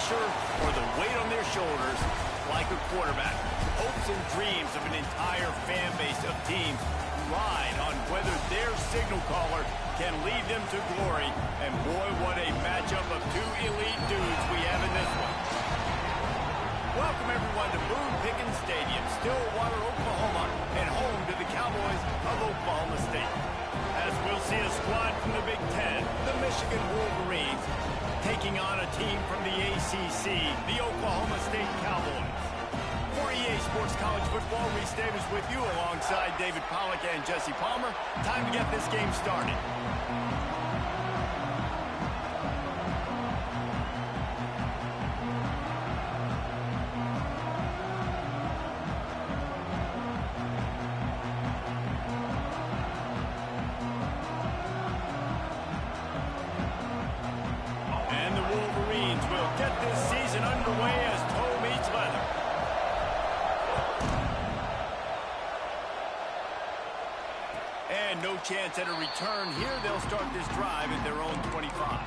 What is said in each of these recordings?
pressure or the weight on their shoulders like a quarterback. Hopes and dreams of an entire fan base of teams ride on whether their signal caller can lead them to glory. And boy, what a matchup of two elite dudes we have in this one. Welcome everyone to Boone Pickens Stadium, Stillwater, Oklahoma, and home to the Cowboys of Oklahoma State. As we'll see a squad from the Big Ten, the Michigan Wolverines, taking on a team from the ACC, the Oklahoma State Cowboys. For EA Sports College Football, Reese Davis with you alongside David Pollack and Jesse Palmer. Time to get this game started. And the Wolverines will get this season underway as toe meets leather. And no chance at a return here. They'll start this drive at their own 25.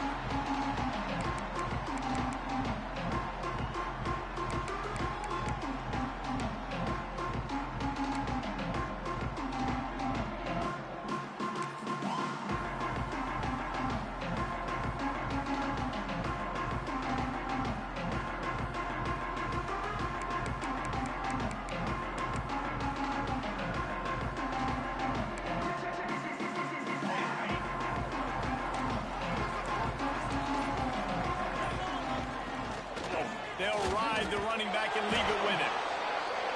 They'll ride the running back and leave it with him.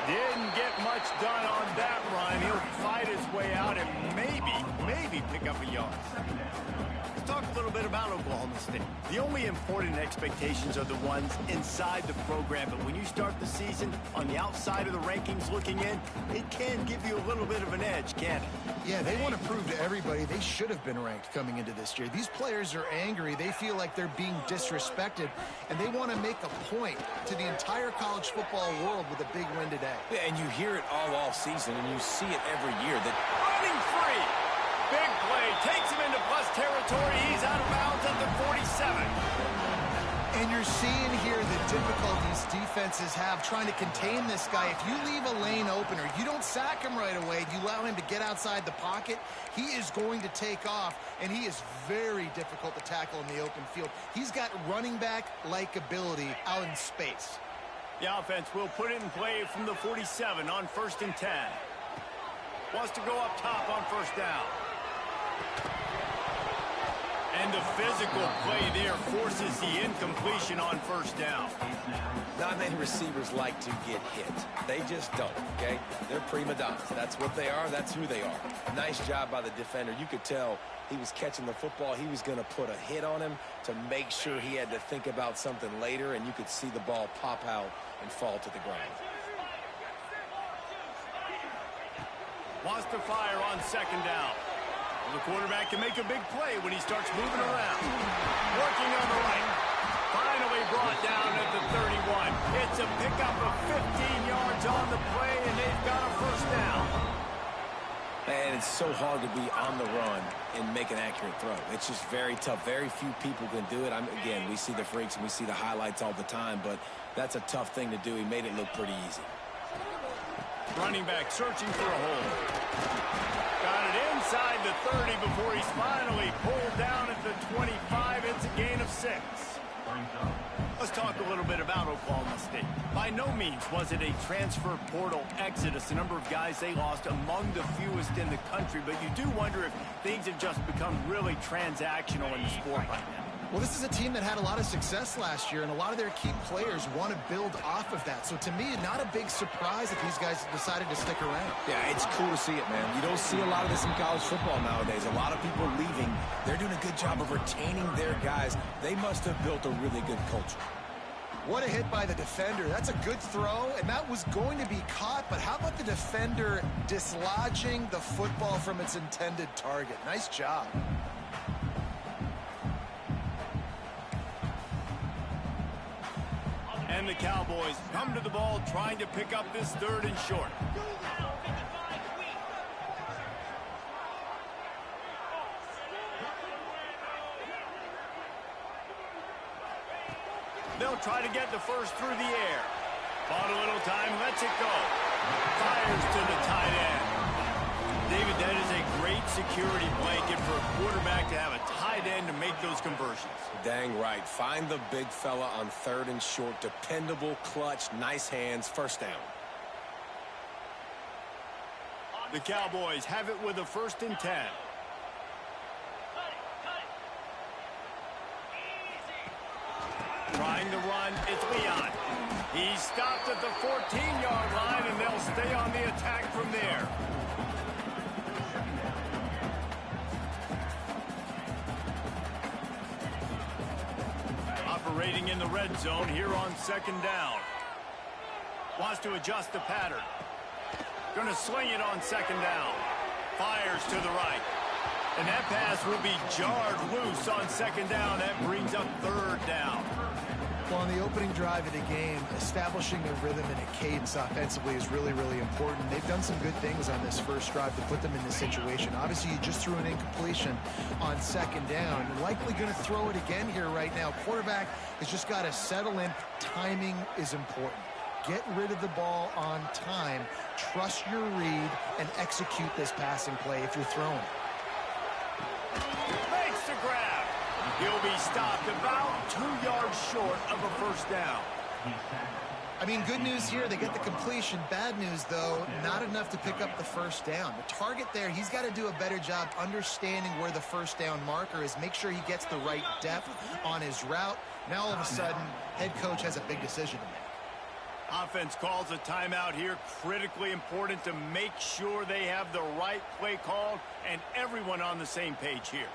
Didn't get much done on that run. He'll fight his way out and maybe pick up a yard. Let's talk a little bit about Oklahoma State. The only important expectations are the ones inside the program, but when you start the season on the outside of the rankings looking in, it can give you a little bit of an edge, can't it? Yeah, they want to prove to everybody they should have been ranked coming into this year. These players are angry. They feel like they're being disrespected, and they want to make a point to the entire college football world with a big win today. Yeah, and you hear it all season, and you see it every year. That running free. Big play. Takes him into plus territory. He's out of bounds at the 47. And you're seeing here the difficulties defenses have trying to contain this guy. If you leave a lane open or you don't sack him right away, you allow him to get outside the pocket, he is going to take off, and he is very difficult to tackle in the open field. He's got running back-like ability out in space. The offense will put it in play from the 47 on 1st and 10. Wants to go up top on 1st down. And the physical play there forces the incompletion on 1st down. not many receivers like to get hit. They just don't, okay? They're prima donnas. That's what they are. That's who they are. Nice job by the defender. You could tell he was catching the football. He was going to put a hit on him to make sure he had to think about something later, and you could see the ball pop out and fall to the ground. Wants to fire on 2nd down. The quarterback can make a big play when he starts moving around. Working on the right. Finally brought down at the 31. It's a pickup of 15 yards on the play, and they've got a 1st down. And it's so hard to be on the run and make an accurate throw. It's just very tough. Very few people can do it. Again, we see the freaks and we see the highlights all the time, but that's a tough thing to do. He made it look pretty easy. Running back searching for a hole. Got it inside the 30 before he's finally pulled down at the 25. It's a gain of 6. Let's talk a little bit about Oklahoma State. By no means was it a transfer portal exodus. The number of guys they lost among the fewest in the country, but you do wonder if things have just become really transactional in the sport right now. Well, this is a team that had a lot of success last year, and a lot of their key players want to build off of that. So to me, not a big surprise if these guys decided to stick around. Yeah, it's cool to see it, man. You don't see a lot of this in college football nowadays. A lot of people leaving. They're doing a good job of retaining their guys. They must have built a really good culture. What a hit by the defender. That's a good throw, and that was going to be caught, but how about the defender dislodging the football from its intended target? Nice job. And the Cowboys come to the ball trying to pick up this 3rd and short. They'll try to get the first through the air. Bought a little time, lets it go. Fires to the tight end. David, that is a great security blanket for a quarterback to have a tight end to make those conversions. Dang right. Find the big fella on 3rd and short. Dependable, clutch, nice hands, first down. The Cowboys have it with a 1st and 10. Trying to run, it's Leon. He's stopped at the 14-yard line, and they'll stay on the attack from there. Operating in the red zone here on 2nd down. Wants to adjust the pattern. Going to sling it on 2nd down. Fires to the right. And that pass will be jarred loose on 2nd down. That brings up 3rd down. Well, on the opening drive of the game, establishing a rhythm and a cadence offensively is really, really important. They've done some good things on this first drive to put them in this situation. Obviously, you just threw an incompletion on 2nd down. Likely going to throw it again here right now. Quarterback has just got to settle in. Timing is important. Get rid of the ball on time. Trust your read and execute this passing play if you're throwing. Makes the grab. He'll be stopped about 2 yards short of a 1st down. I mean, good news here. They get the completion. Bad news, though, not enough to pick up the 1st down. The target there, he's got to do a better job understanding where the 1st down marker is. Make sure he gets the right depth on his route. Now, all of a sudden, head coach has a big decision to make. Offense calls a timeout here. Critically important to make sure they have the right play called and everyone on the same page here.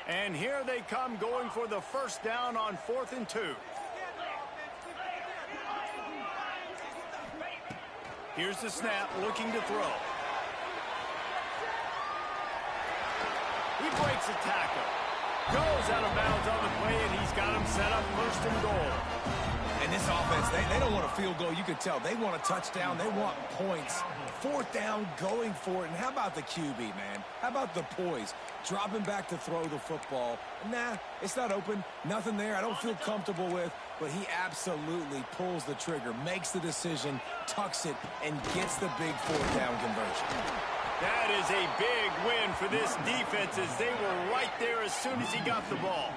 And here they come going for the 1st down on 4th and 2. Here's the snap, looking to throw. He breaks a tackle. Goes out of bounds on the play, and he's got him set up 1st and goal. And this offense, they don't want a field goal. You can tell. They want a touchdown. They want points. 4th down, going for it. And how about the QB, man? How about the poise? Dropping back to throw the football. Nah, it's not open. Nothing there I don't feel comfortable with. But he absolutely pulls the trigger, makes the decision, tucks it, and gets the big 4th down conversion. That is a big win for this defense as they were right there as soon as he got the ball.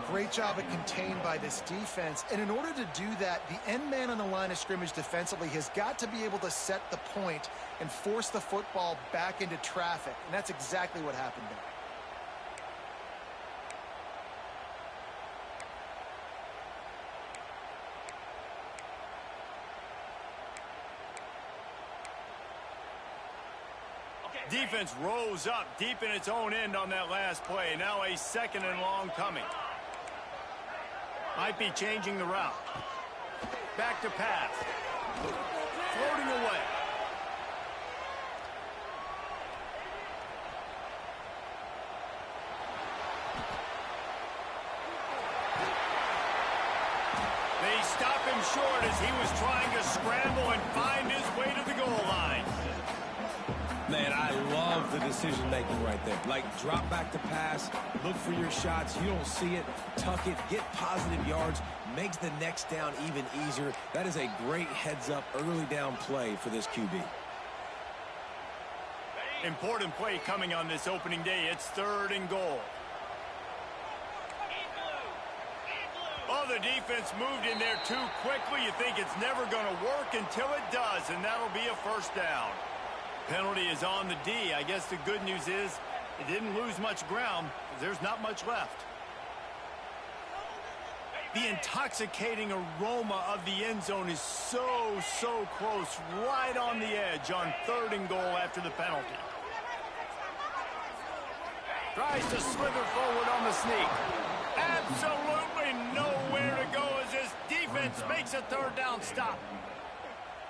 Great job at contained by this defense. And in order to do that, the end man on the line of scrimmage defensively has got to be able to set the point and force the football back into traffic. And that's exactly what happened there. Defense rose up deep in its own end on that last play. Now a 2nd and long coming. Might be changing the route. Back to pass. Floating away. They stop him short as he was trying to scramble and find his way to the goal line. Man, I love the decision-making right there. Like, drop back to pass, look for your shots. You don't see it, tuck it, get positive yards, makes the next down even easier. That is a great heads-up early down play for this QB. Important play coming on this opening day. It's 3rd and goal. Oh, the defense moved in there too quickly. You think it's never going to work until it does, and that'll be a 1st down. Penalty is on the D. I guess the good news is it didn't lose much ground. There's not much left. The intoxicating aroma of the end zone is so close, right on the edge on 3rd and goal after the penalty. Tries to slither forward on the sneak. Absolutely nowhere to go as this defense makes a 3rd down stop.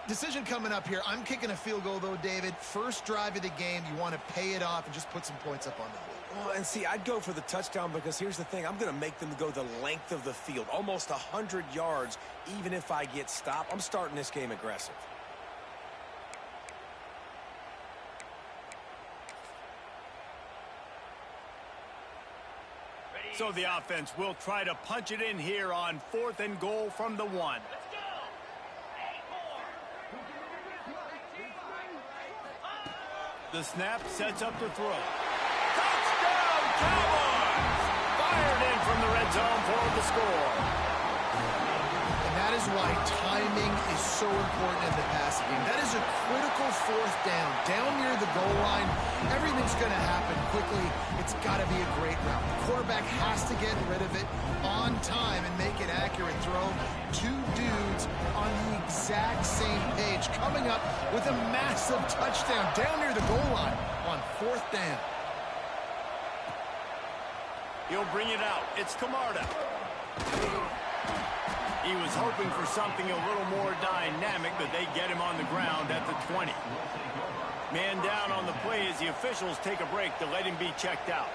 Decision coming up here. I'm kicking a field goal, though, David. First drive of the game, you want to pay it off and just put some points up on the board. Well, and see, I'd go for the touchdown because here's the thing. I'm going to make them go the length of the field, almost 100 yards, even if I get stopped. I'm starting this game aggressive. So the offense will try to punch it in here on 4th and goal from the 1. The snap sets up the throw. Touchdown, Cowboys! Fired in from the red zone for the score. And that is why timing is so important in the passing game. That is a critical 4th down. Down near the goal line, everything's going to happen quickly. It's got to be a great route. The quarterback has to get rid of it on time and make an accurate throw. 2 dudes on the exact same page, coming up with a massive touchdown down near the goal line on 4th down. He'll bring it out. It's Camarda. He was hoping for something a little more dynamic, but they get him on the ground at the 20. Man down on the play as the officials take a break to let him be checked out.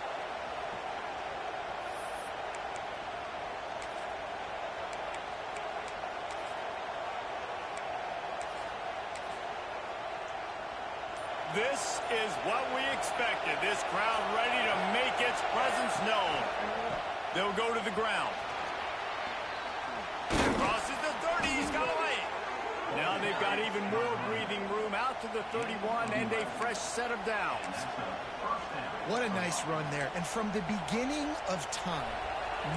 This is what we expected. This crowd ready to make its presence known. They'll go to the ground. Crosses the 30. He's got a lane. Now they've got even more breathing room out to the 31 and a fresh set of downs. What a nice run there. And from the beginning of time,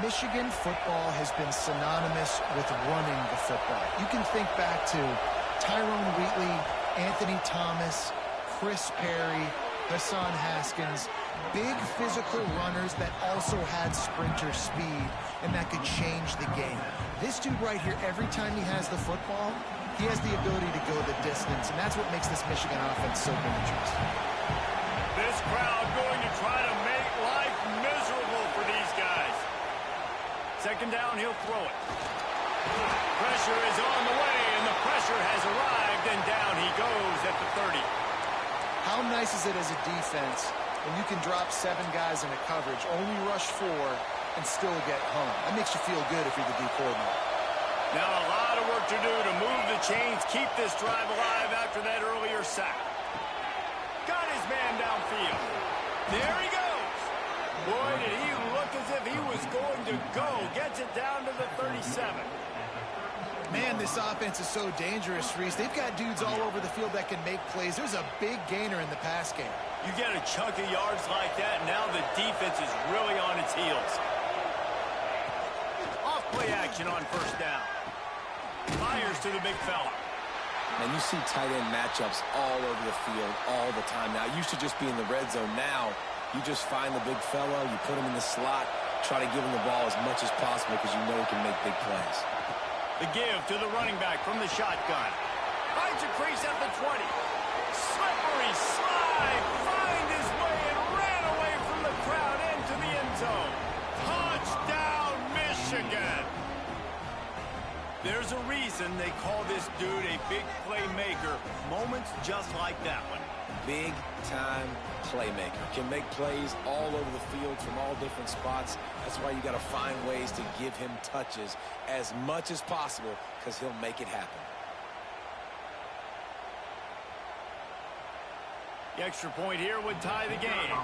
Michigan football has been synonymous with running the football. You can think back to Tyrone Wheatley, Anthony Thomas, Chris Perry, Hassan Haskins, big physical runners that also had sprinter speed and that could change the game. This dude right here, every time he has the football, he has the ability to go the distance, and that's what makes this Michigan offense so dangerous. This crowd going to try to make life miserable for these guys. 2nd down, he'll throw it. Pressure is on the way, and the pressure has arrived, and down he goes at the 30. How nice is it as a defense when you can drop 7 guys in a coverage, only rush 4, and still get home? That makes you feel good if you're the D coordinator. Now a lot of work to do to move the chains, keep this drive alive after that earlier sack. Got his man downfield. There he goes. Boy, did he look as if he was going to go. Gets it down to the 37. Man, this offense is so dangerous, Reese. They've got dudes all over the field that can make plays. There's a big gainer in the pass game. You get a chunk of yards like that, now the defense is really on its heels. Off play action on 1st down. Fires to the big fella. And you see tight end matchups all over the field all the time now. It used to just be in the red zone. Now you just find the big fella, you put him in the slot, try to give him the ball as much as possible because you know he can make big plays. The give to the running back from the shotgun. Finds a crease at the 20. Slippery slide. Find his way and ran away from the crowd into the end zone. Touchdown, Michigan. There's a reason they call this dude a big playmaker. Moments just like that one. Big-time playmaker. Can make plays all over the field from all different spots. That's why you got to find ways to give him touches as much as possible because he'll make it happen. The extra point here would tie the game.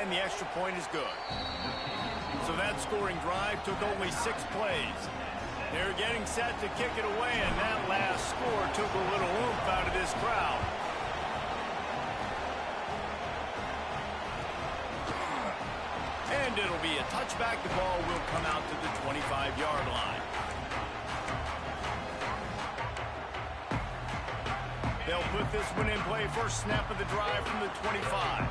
And the extra point is good. So that scoring drive took only 6 plays. They're getting set to kick it away, and that last score took a little oomph out of this crowd. And it'll be a touchback. The ball will come out to the 25-yard line. They'll put this one in play. First snap of the drive from the 25.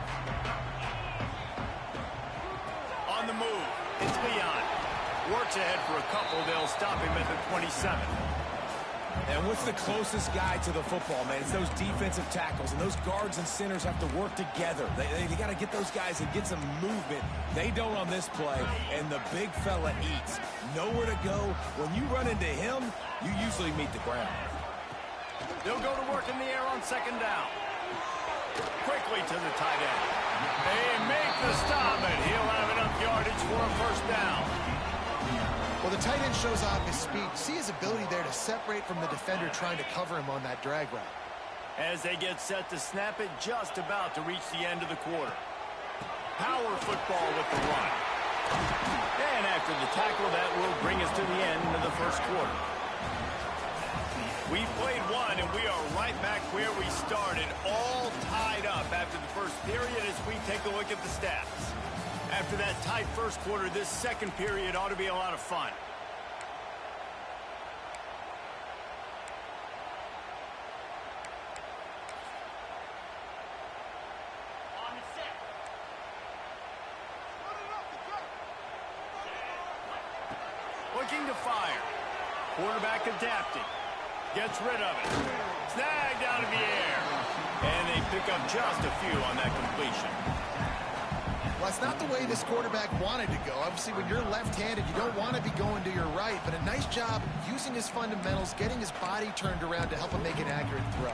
On the move, it's Leon. Works ahead for a couple. They'll stop him at the 27. And what's the closest guy to the football, man? It's those defensive tackles, and those guards and centers have to work together. They got to get those guys and get some movement. They don't on this play, and the big fella eats. Nowhere to go. When you run into him, you usually meet the ground. They'll go to work in the air on 2nd down. Quickly to the tight end. They make the stop, and he'll have enough yardage for a first down. Well, the tight end shows off his speed. See his ability there to separate from the defender trying to cover him on that drag route. As they get set to snap it, just about to reach the end of the quarter. Power football with the run. And after the tackle, that will bring us to the end of the first quarter. We played one, and we are right back where we started, all tied up after the first period as we take a look at the stats. After that tight first quarter, this second period ought to be a lot of fun. Looking to fire. Quarterback adapting. Gets rid of it. Snagged out of the air. And they pick up just a few on that completion. Well, that's not the way this quarterback wanted to go. Obviously, when you're left-handed, you don't want to be going to your right. But a nice job using his fundamentals, getting his body turned around to help him make an accurate throw.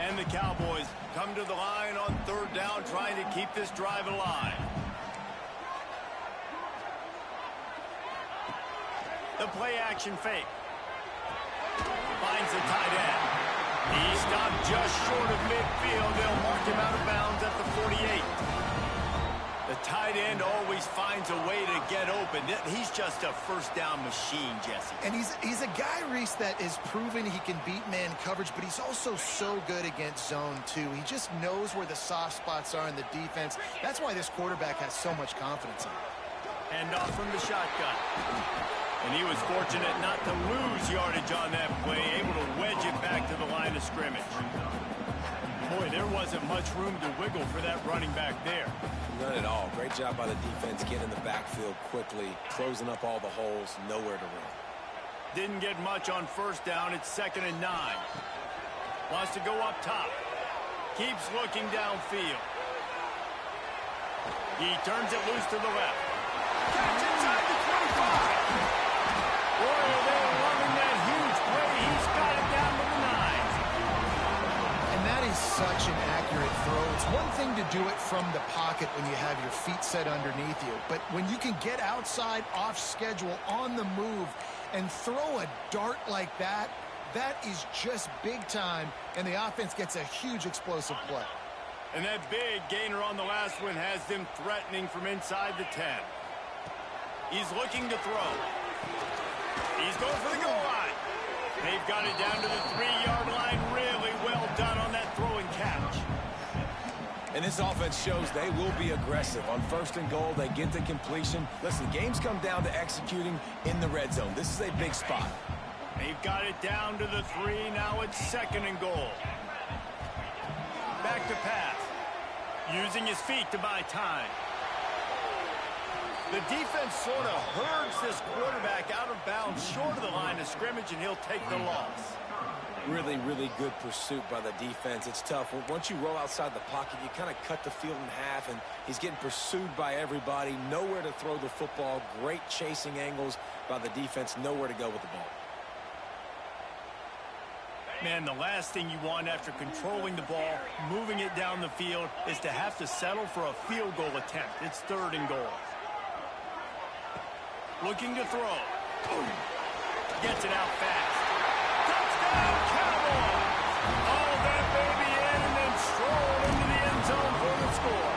And the Cowboys come to the line on third down, trying to keep this drive alive. The play action fake. Finds the tight end. He stopped just short of midfield. They'll mark him out of bounds at the 48. The tight end always finds a way to get open. He's just a first down machine, Jesse. And he's a guy, Reese, that is proven he can beat man coverage, but he's also so good against zone, too. He just knows where the soft spots are in the defense. That's why this quarterback has so much confidence in him. And off from the shotgun. And he was fortunate not to lose yardage on that play, able to wedge it back to the line of scrimmage. Boy, there wasn't much room to wiggle for that running back there. None at all. Great job by the defense getting in the backfield quickly, closing up all the holes, nowhere to run. Didn't get much on first down. It's 2nd and 9. Wants to go up top. Keeps looking downfield. He turns it loose to the left. Catch inside the 25. Boy, they're loving that huge play. He's got it down to the 9. And that is such an accurate throw. It's one thing to do it from the pocket when you have your feet set underneath you, but when you can get outside, off schedule, on the move, and throw a dart like that, that is just big time, and the offense gets a huge explosive play. And that big gainer on the last one has them threatening from inside the 10. He's looking to throw. He's going for the goal line. They've got it down to the 3-yard line. Really well done on that throw and catch. And this offense shows they will be aggressive. On 1st and goal, they get the completion. Listen, games come down to executing in the red zone. This is a big spot. They've got it down to the 3. Now it's 2nd and goal. Back to pass. Using his feet to buy time. The defense sort of herds this quarterback out of bounds short of the line of scrimmage, and he'll take the loss. Really, really good pursuit by the defense. It's tough. Once you roll outside the pocket, you kind of cut the field in half, and he's getting pursued by everybody. Nowhere to throw the football. Great chasing angles by the defense. Nowhere to go with the ball. Man, the last thing you want after controlling the ball, moving it down the field, is to have to settle for a field goal attempt. It's 3rd and goal. Looking to throw. Gets it out fast. Touchdown, Cowboys! All that baby in and then stroll into the end zone for the score.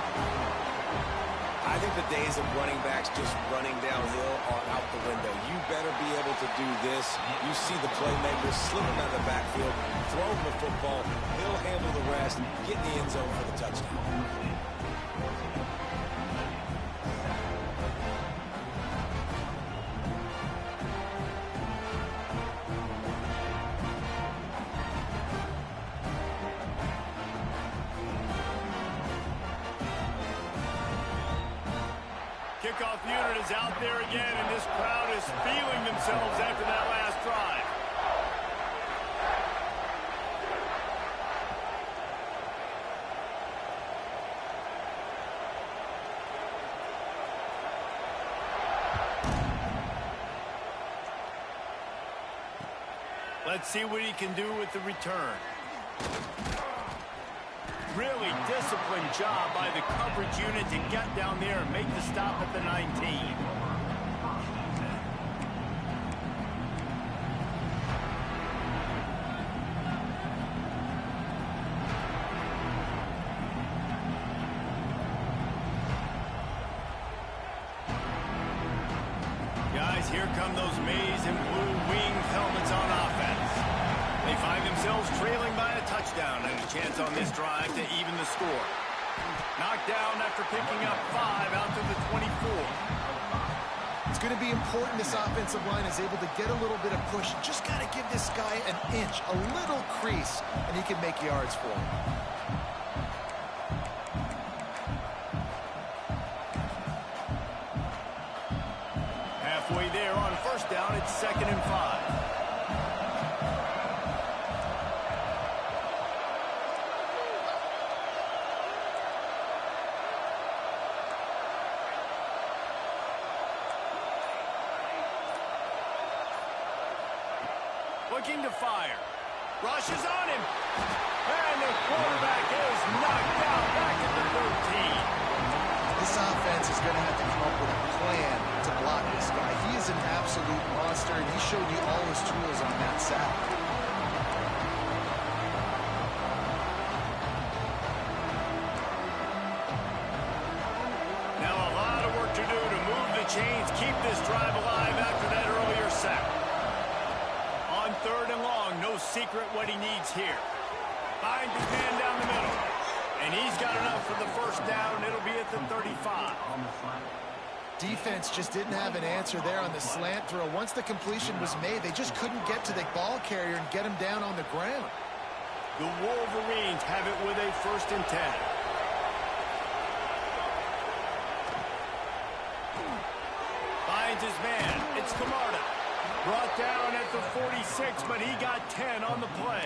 I think the days of running backs just running downhill are out the window. You better be able to do this. You see the playmaker slipping out of the backfield, throw him the football, he'll handle the rest, get in the end zone for the touchdown. Kickoff unit is out there again, and this crowd is feeling themselves after that last drive. Let's see what he can do with the return. Really disciplined job by the coverage unit to get down there and make the stop at the 19. Guys, here come those maize and blue winged helmets on offense. They find themselves trailing by a touchdown and a chance on this drive to even the score. Knocked down after picking up 5 out to the 24. It's going to be important this offensive line is able to get a little bit of push. Just got to give this guy an inch, a little crease, and he can make yards for him. Halfway there on first down, it's 2nd and 5. Looking to fire. Rush is on him. And the quarterback is knocked out back at the 13. This offense is going to have to come up with a plan to block this guy. He is an absolute monster, and he showed you all his tools on that sack. Now a lot of work to do to move the chains, keep this drive alive after that earlier sack. On 3rd and long, no secret what he needs here. Finds his man down the middle. And he's got enough for the first down. It'll be at the 35. Defense just didn't have an answer there on the slant throw. Once the completion was made, they just couldn't get to the ball carrier and get him down on the ground. The Wolverines have it with a 1st and 10. Finds his man. It's Camarda. Brought down at the 46, but he got 10 on the play.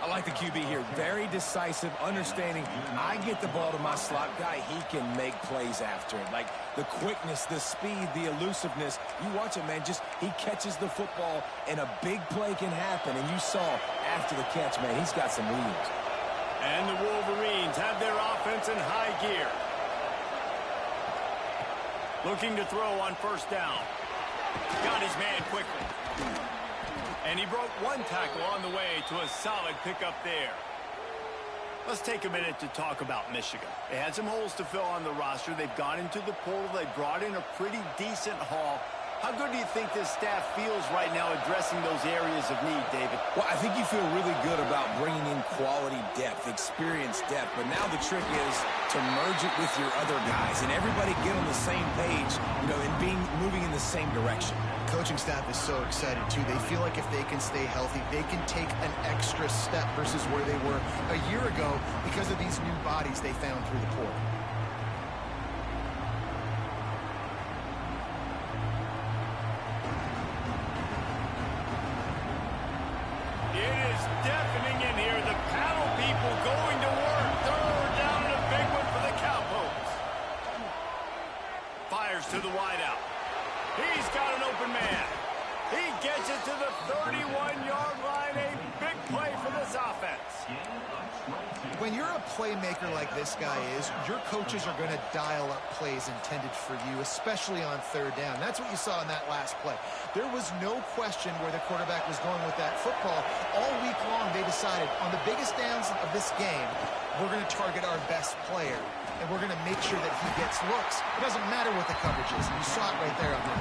I like the QB here. Very decisive, understanding. I get the ball to my slot guy. He can make plays after it. Like the quickness, the speed, the elusiveness. You watch it, man. Just he catches the football, and a big play can happen. And you saw after the catch, man, he's got some wheels. And the Wolverines have their offense in high gear. Looking to throw on first down. Got his man quickly. And he broke one tackle on the way to a solid pickup there. Let's take a minute to talk about Michigan. They had some holes to fill on the roster. They've gone into the portal. They brought in a pretty decent haul. How good do you think this staff feels right now addressing those areas of need, David? Well, I think you feel really good about bringing in quality depth, experience depth. But now the trick is to merge it with your other guys and everybody get on the same page, and moving in the same direction. Coaching staff is so excited, too. They feel like if they can stay healthy, they can take an extra step versus where they were a year ago because of these new bodies they found through the portal. It is deafening in here. The paddle people going to work. 3rd down and a big one for the Cowpokes. Fires to the wideout. He's got an open man. He gets it to the 31-yard line. A big play for this offense. When you're a playmaker like this guy is, your coaches are going to dial up plays intended for you, especially on 3rd down. That's what you saw in that last play. There was no question where the quarterback was going with that football. All week long, they decided on the biggest downs of this game, we're going to target our best player, and we're going to make sure that he gets looks. It doesn't matter what the coverage is, and you saw it right there on that.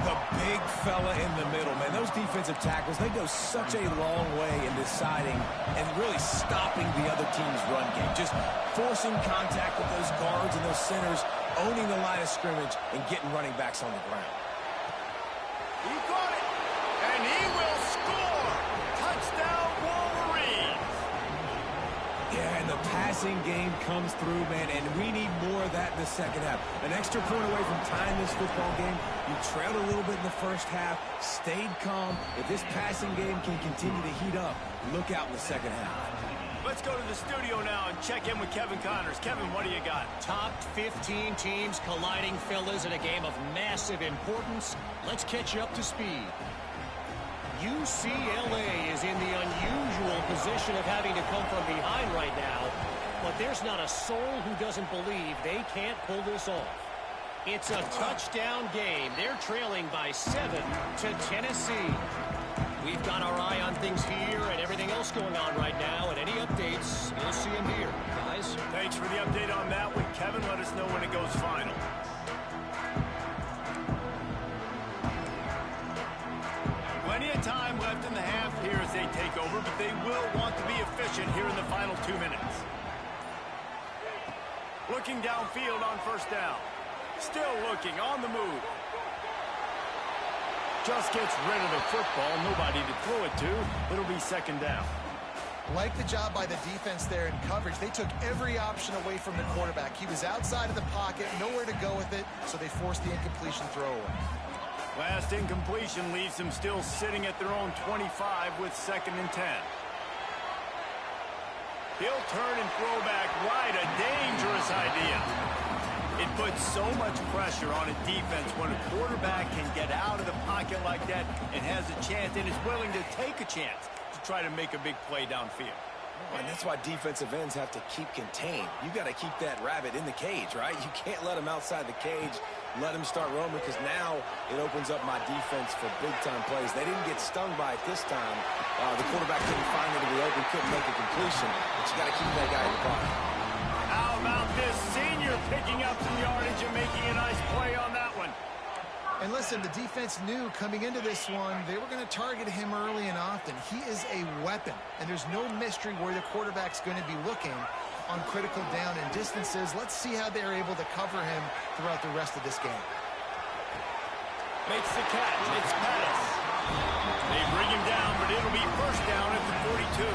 The big fella in the middle, man. Those defensive tackles, they go such a long way in deciding and really stopping the other team's run game. Just forcing contact with those guards and those centers, owning the line of scrimmage, and getting running backs on the ground. He caught it, and he will score. Touchdown, Wolverines. Yeah, and the passing game comes through, man, and we need more of that in the second half. An extra point away from tying this football game. You trailed a little bit in the first half, stayed calm. If this passing game can continue to heat up, look out in the second half. Let's go to the studio now and check in with Kevin Connors. Kevin, what do you got? Top 15 teams colliding, fellas, in a game of massive importance. Let's catch you up to speed. UCLA is in the unusual position of having to come from behind right now, but there's not a soul who doesn't believe they can't pull this off. It's a touchdown game. They're trailing by 7 to Tennessee. We've got our eye on things here and everything else going on right now, and any updates, you'll see them here. Guys? Thanks for the update on that one, Kevin. Let us know when it goes final. Plenty of time left in the half here as they take over, but they will want to be efficient here in the final 2 minutes. Looking downfield on first down. Still looking, on the move. Just gets rid of the football. Nobody to throw it to. It'll be second down. Like the job by the defense there in coverage. They took every option away from the quarterback. He was outside of the pocket, nowhere to go with it, so they forced the incompletion throwaway. Last incompletion leaves them still sitting at their own 25 with 2nd and 10. He'll turn and throw back right. A dangerous idea. It puts so much pressure on a defense when a quarterback can get out of the pocket like that and has a chance and is willing to take a chance to try to make a big play downfield. And that's why defensive ends have to keep contained. You got to keep that rabbit in the cage, right? You can't let him outside the cage, let him start roaming, because now it opens up my defense for big-time plays. They didn't get stung by it this time. The quarterback couldn't find it to be open, couldn't make a completion, but you got to keep that guy in the pocket. How about this senior picking up some yardage and making a nice play on that one? And listen, the defense knew coming into this one, they were going to target him early and often. He is a weapon, and there's no mystery where the quarterback's going to be looking on critical down and distances. Let's see how they're able to cover him throughout the rest of this game. Makes the catch. It's Pettis. They bring him down, but it'll be first down at the 42.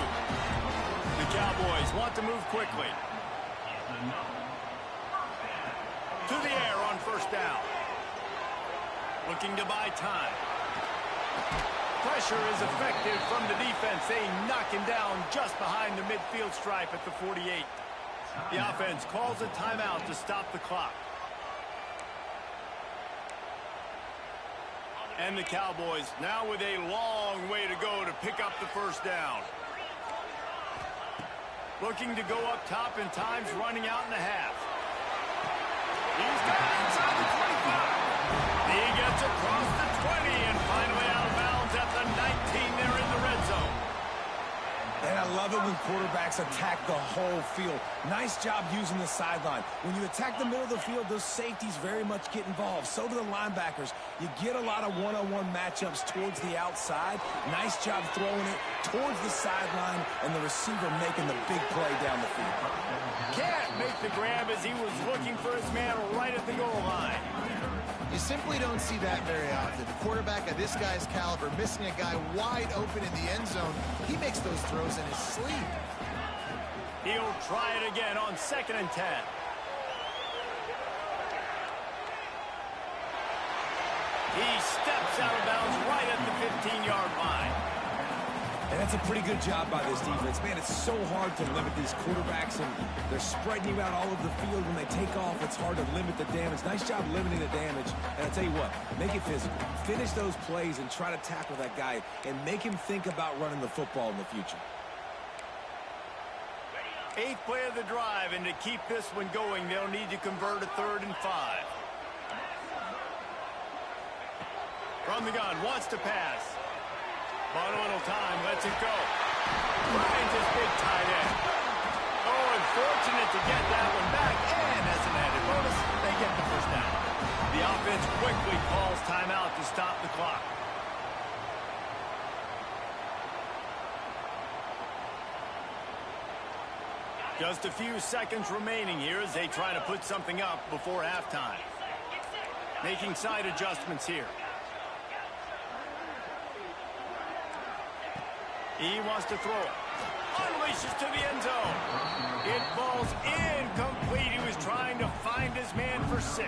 The Cowboys want to move quickly. To the air on first down. Looking to buy time. Pressure is effective from the defense. They knock him down just behind the midfield stripe at the 48. The offense calls a timeout to stop the clock. And the Cowboys now with a long way to go to pick up the first down. Looking to go up top, and time's running out in the half. He's got it inside the 25. He gets across the 20 and finally out of bounds at the 19. They're in the red zone. And I love it when quarterbacks attack the whole field. Nice job using the sideline. When you attack the middle of the field, those safeties very much get involved. So do the linebackers. You get a lot of one-on-one matchups towards the outside. Nice job throwing it towards the sideline, and the receiver making the big play down the field. Can't make the grab as he was looking for his man right at the goal line. You simply don't see that very often. A quarterback of this guy's caliber missing a guy wide open in the end zone. He makes those throws in his sleep. He'll try it again on 2nd and 10. He steps out of bounds right at the 15-yard line. And that's a pretty good job by this defense. Man, it's so hard to limit these quarterbacks, and they're spreading you out all over the field. When they take off, it's hard to limit the damage. Nice job limiting the damage. And I'll tell you what, make it physical. Finish those plays and try to tackle that guy and make him think about running the football in the future. 8th play of the drive, and to keep this one going, they'll need to convert a 3rd and 5. From the gun, wants to pass. But a little time, lets it go. Finds his big tight end. Oh, unfortunate to get that one back. And as an added bonus, they get the first down. The offense quickly calls timeout to stop the clock. Just a few seconds remaining here as they try to put something up before halftime. Making side adjustments here. He wants to throw it. Unleashes to the end zone. It falls incomplete. He was trying to find his man for 6.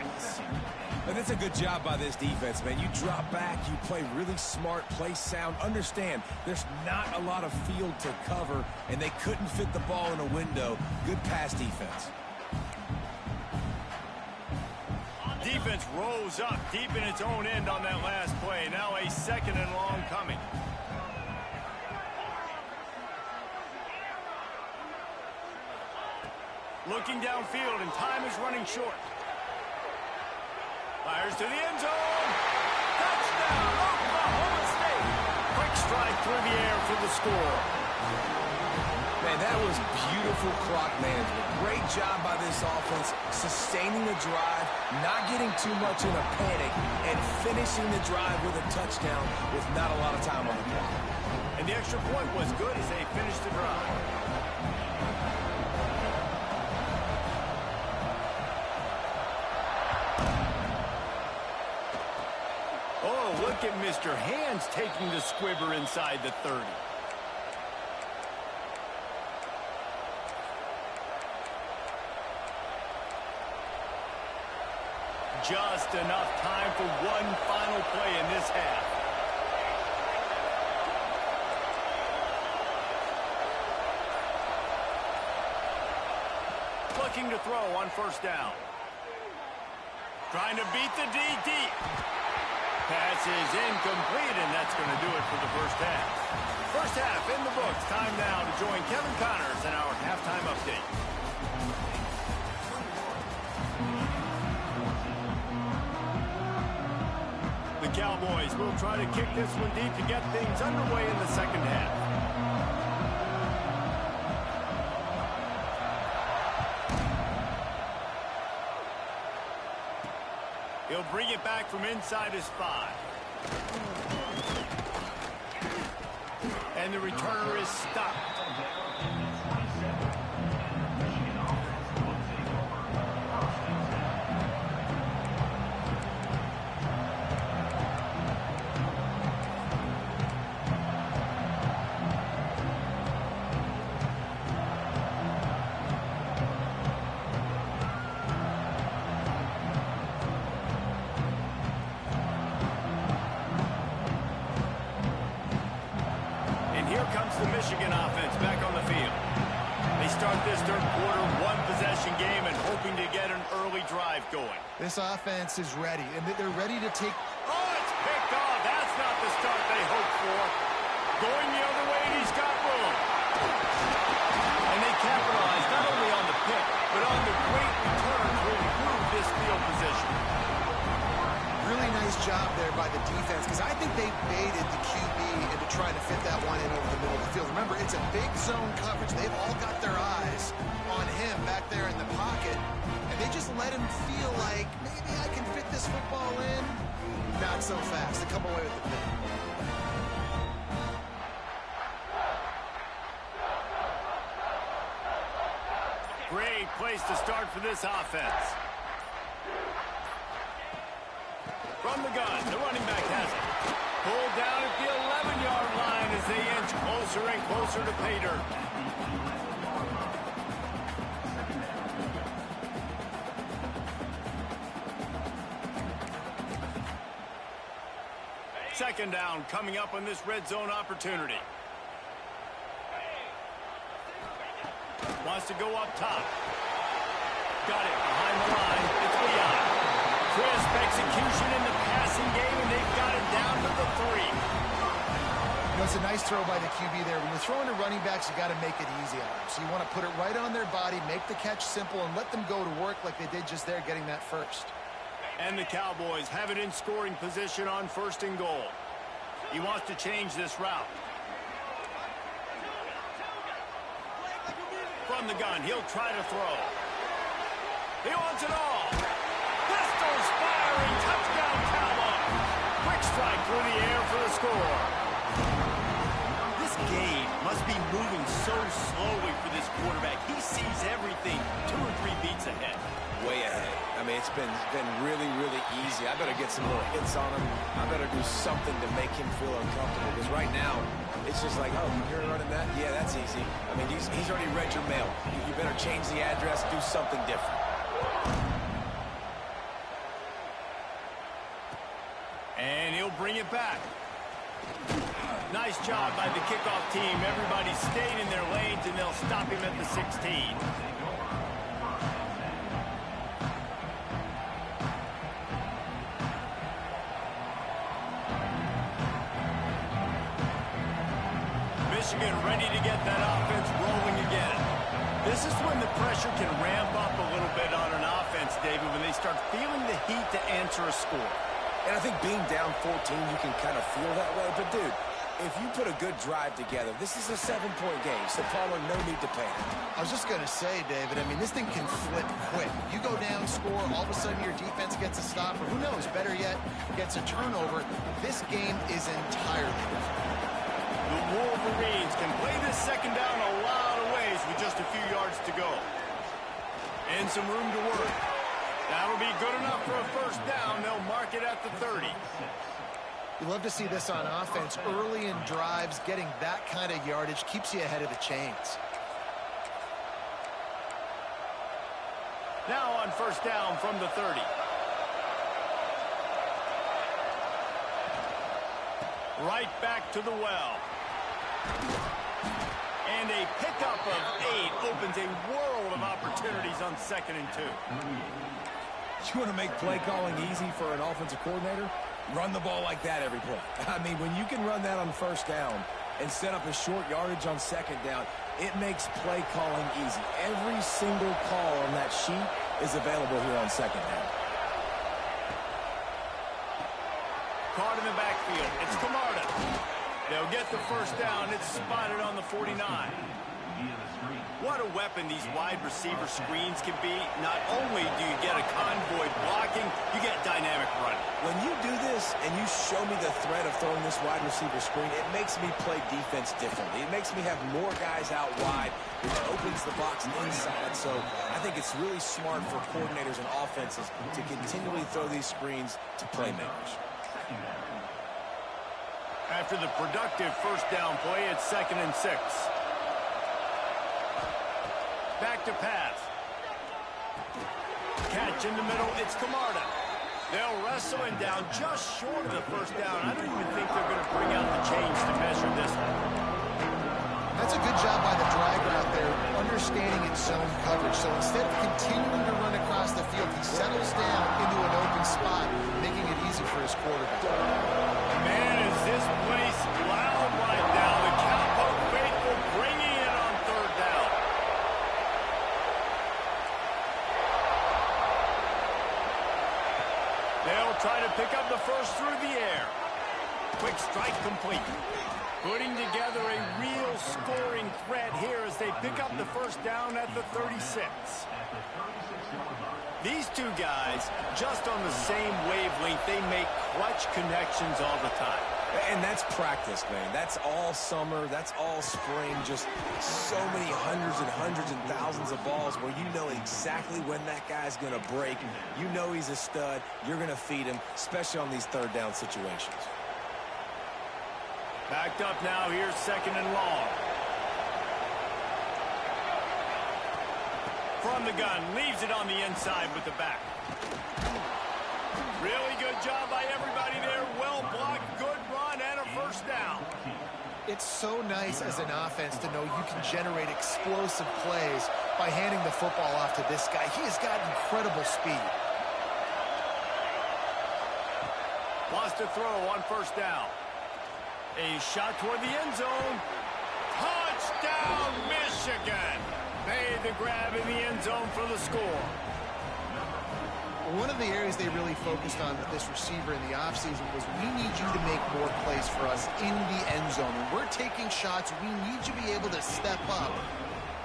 And that's a good job by this defense, man. You drop back, you play really smart, play sound. Understand, there's not a lot of field to cover, and they couldn't fit the ball in a window. Good pass defense. Defense rose up deep in its own end on that last play. Now a 2nd and long coming. Looking downfield, and time is running short. Fires to the end zone. Touchdown, Oklahoma State. Quick strike through the air for the score. Man, that was beautiful clock management. Great job by this offense, sustaining the drive, not getting too much in a panic, and finishing the drive with a touchdown with not a lot of time on the clock. And the extra point was good as they finished the drive. Oh, look at Mr. Hands taking the squibber inside the 30. Just enough time for one final play in this half. Looking to throw on first down. Trying to beat the D deep. Pass is incomplete, and that's going to do it for the first half. First half in the books. Time now to join Kevin Connors in our halftime update. The Cowboys will try to kick this one deep to get things underway in the second half. He'll bring it back from inside his 5. And the returner is stopped. The Michigan offense back on the field. They start this third quarter one-possession game and hoping to get an early drive going. This offense is ready, and they're ready to take... Oh, it's picked off. That's not the start they hoped for. Going the other way, and he's got room. And they capitalize not only on the pick, but on the great return to improve this field position. Really nice job there by the defense, because I think they baited the QB into trying to fit that one in over the middle of the field. Remember, it's a big zone coverage. They've all got their eyes on him back there in the pocket, and they just let him feel like, maybe I can fit this football in. Not so fast. They come away with the pick. Great place to start for this offense. From the gun, the running back has it. Pulled down at the 11-yard line as they inch closer and closer to pay dirt. Second down coming up on this red zone opportunity. Wants to go up top. Got it behind the line. It's Leon. Crisp execution in the passing game, and they've got it down to the 3. You know, it's a nice throw by the QB there. When you're throwing to running backs, you got to make it easy on them. So you want to put it right on their body, make the catch simple, and let them go to work like they did just there, getting that first. And the Cowboys have it in scoring position on first and goal. He wants to change this route. From the gun, he'll try to throw. He wants it all. Pistols firing, touchdown Cowboys. Quick strike through the air for the score. This game must be moving so slowly for this quarterback. He sees everything 2 or 3 beats ahead. Way ahead. I mean, it's been really, really easy. I better get some little hits on him. I better do something to make him feel uncomfortable. Because right now, it's just like, oh, you're running that? Yeah, that's easy. I mean, he's already read your mail. You better change the address, do something different. And he'll bring it back. Nice job by the kickoff team. Everybody stayed in their lanes, and they'll stop him at the 16. Michigan ready to get that offense rolling again. This This is when the pressure can ramp up a little bit on an offense, David, when they start feeling the heat to answer a score. And I think being down 14, you can kind of feel that way. But, dude, if you put a good drive together, this is a 7-point game, so Palmer, no need to panic. I was just going to say, David, I mean, this thing can flip quick. You go down, score, all of a sudden your defense gets a stop, or who knows, better yet, gets a turnover. This game is entirely different. The Wolverines can play this second down a lot of ways with just a few yards to go. And some room to work. That'll be good enough for a first down. They'll mark it at the 30. You love to see this on offense. Early in drives, getting that kind of yardage keeps you ahead of the chains. Now on first down from the 30. Right back to the well. And a pickup of 8 opens a world of opportunities on 2nd and 2. You want to make play calling easy for an offensive coordinator? Run the ball like that every play. I mean, when you can run that on first down and set up a short yardage on 2nd down, it makes play calling easy. Every single call on that sheet is available here on 2nd down. Caught in the backfield. It's Camarda. They'll get the first down. It's spotted on the 49. What a weapon these wide receiver screens can be. Not only do you get a convoy blocking, you get dynamic running. When you do this and you show me the threat of throwing this wide receiver screen, it makes me play defense differently. It makes me have more guys out wide, which opens the box inside. So I think it's really smart for coordinators and offenses to continually throw these screens to playmakers. After the productive first down play, it's 2nd and 6. Back to pass. Catch in the middle. It's Camarda. They'll wrestle him down just short of the first down. I don't even think they're going to bring out the chains to measure this one. That's a good job by the drag route there, understanding its zone coverage. So instead of continuing to run across the field, he settles down into an open spot, making it easy for his quarterback. Man, is this place loud right now. The Cowpoke faithful bringing it on 3rd down. They'll try to pick up the first through the air. Quick strike complete. Putting together a real scoring threat here as they pick up the first down at the 36. These two guys, just on the same wavelength, they make clutch connections all the time. And that's practice, man. That's all summer. That's all spring. Just so many hundreds and thousands of balls where you know exactly when that guy's going to break. You know he's a stud. You're going to feed him, especially on these 3rd down situations. Backed up now, here's 2nd and long. From the gun, leaves it on the inside with the back. Really good job by everybody there. Well blocked, good run, and a first down. It's so nice as an offense to know you can generate explosive plays by handing the football off to this guy. He has got incredible speed. Wants to throw on first down. A shot toward the end zone. Touchdown, Michigan. Made the grab in the end zone for the score. One of the areas they really focused on with this receiver in the offseason was we need you to make more plays for us in the end zone. When we're taking shots, we need you to be able to step up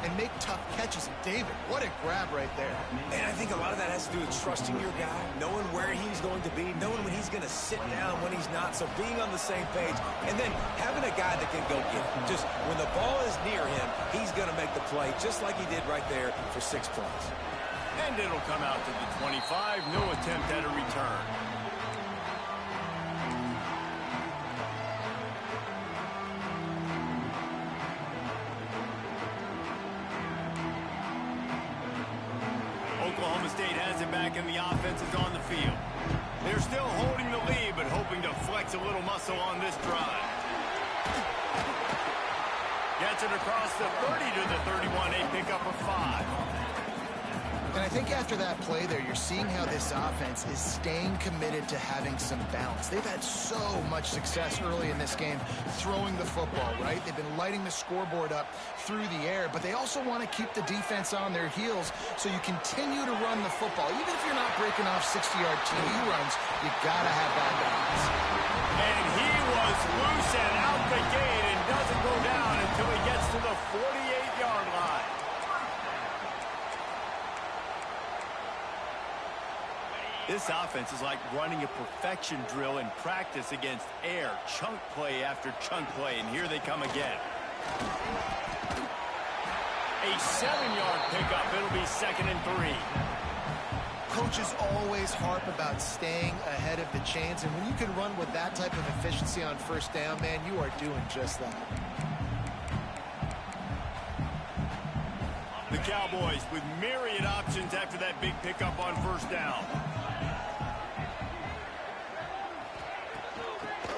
and make tough catches. And David, what a grab right there. And I think a lot of that has to do with trusting your guy, knowing where he's going to be, knowing when he's going to sit down, when he's not. So being on the same page, and then having a guy that can go get it. Just when the ball is near him, he's going to make the play, just like he did right there for 6 points. And it'll come out to the 25. No attempt at a return. Oklahoma State has it back and the offense is on the field. They're still holding the lead, but hoping to flex a little muscle on this drive. Gets it across the 30 to the 31. A pickup of 5. And I think after that play there, you're seeing how this offense is staying committed to having some balance. They've had so much success early in this game throwing the football, right? They've been lighting the scoreboard up through the air, but they also want to keep the defense on their heels, so you continue to run the football. Even if you're not breaking off 60-yard TD runs, you got to have that balance. And he was loose and out the gate and doesn't go down until he gets to the 48-yard line. This offense is like running a perfection drill in practice against air, chunk play after chunk play, and here they come again. A 7-yard pickup. It'll be 2nd and 3. Coaches always harp about staying ahead of the chains, and when you can run with that type of efficiency on first down, man, you are doing just that. The Cowboys with myriad options after that big pickup on first down.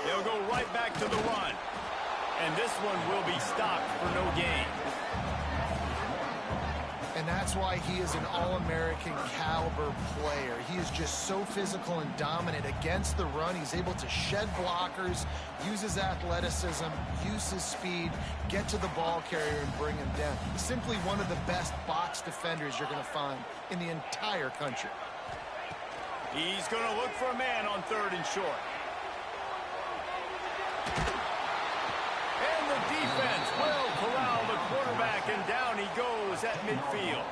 They'll go right back to the run. And this one will be stopped for no gain. And that's why he is an All-American caliber player. He is just so physical and dominant against the run. He's able to shed blockers, use his athleticism, use his speed, get to the ball carrier and bring him down. He's simply one of the best box defenders you're going to find in the entire country. He's going to look for a man on 3rd and short. And the defense will corral the quarterback, and down he goes at midfield.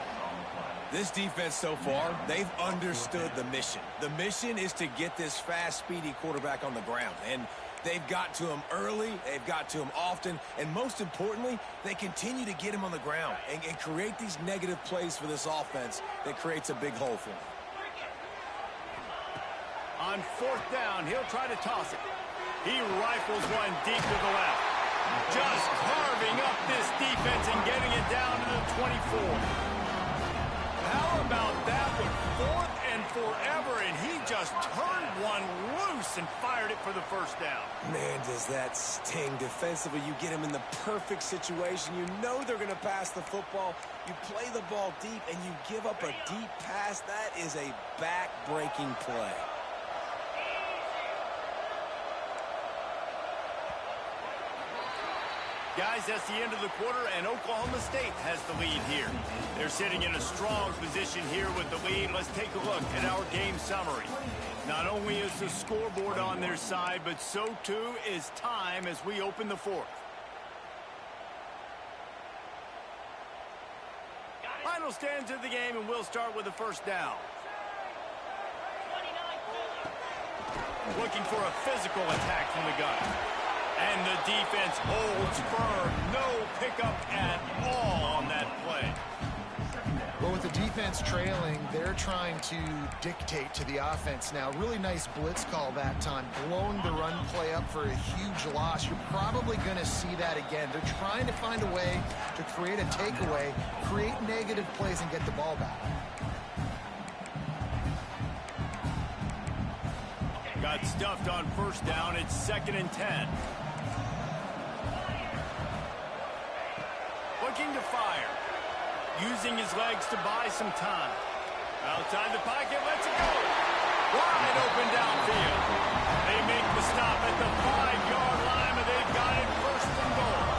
This defense so far, they've understood the mission. The mission is to get this fast, speedy quarterback on the ground. And they've got to him early, they've got to him often, and most importantly, they continue to get him on the ground and create these negative plays for this offense that creates a big hole for him. On 4th down, he'll try to toss it. He rifles one deep to the left. Just carving up this defense and getting it down to the 24. How about that one? 4th and forever, and he just turned one loose and fired it for the first down. Man, does that sting defensively. You get him in the perfect situation. You know they're going to pass the football. You play the ball deep, and you give up a deep pass. That is a back-breaking play. Guys, that's the end of the quarter, and Oklahoma State has the lead here. They're sitting in a strong position here with the lead. Let's take a look at our game summary. Not only is the scoreboard on their side, but so too is time as we open the 4th. Final stands of the game, and we'll start with the first down. Looking for a physical attack from the gun. And the defense holds firm. No pickup at all on that play. Well, with the defense trailing, they're trying to dictate to the offense now. Really nice blitz call that time. Blowing the run play up for a huge loss. You're probably going to see that again. They're trying to find a way to create a takeaway, create negative plays, and get the ball back. Got stuffed on first down. It's 2nd and 10. Looking to fire. Using his legs to buy some time. Outside the pocket, lets it go. Wide open downfield. They make the stop at the 5-yard line, but they've got it 1st and goal.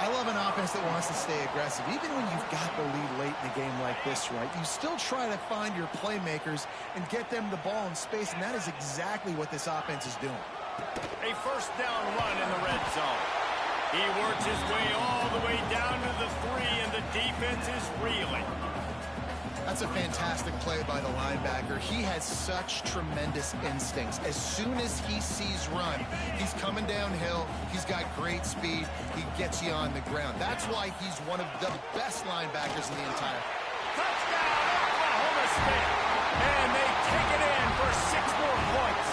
I love an offense that wants to stay aggressive. Even when you've got the lead late in a game like this, right, you still try to find your playmakers and get them the ball in space, and that is exactly what this offense is doing. A 1st down run in the red zone. He works his way all the way down to the 3, and the defense is reeling. That's a fantastic play by the linebacker. He has such tremendous instincts. As soon as he sees run, he's coming downhill. He's got great speed. He gets you on the ground. That's why he's one of the best linebackers in the entire. Touchdown, Oklahoma State. And they take it in for 6 more points.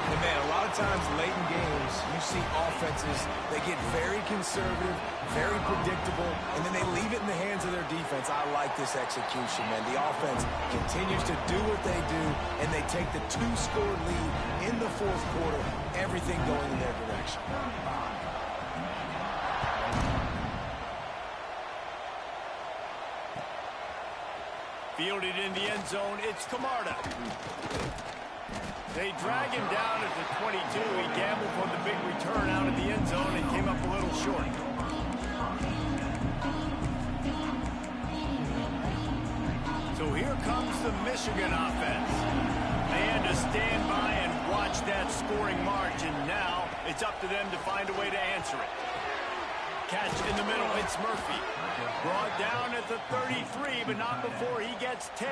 And man, a lot of times late in games, you see offenses, they get very conservative, very predictable, and then they leave it in the hands of their defense. I like this execution, man. The offense continues to do what they do, and they take the 2-score lead in the 4th quarter, everything going in their direction. Fielded in the end zone, it's Camarda. They drag him down at the 22. He gambled for the big return out of the end zone and came up a little short. So here comes the Michigan offense. They had to stand by and watch that scoring margin. Now it's up to them to find a way to answer it. Catch in the middle, it's Murphy. Brought down at the 33, but not before he gets 10.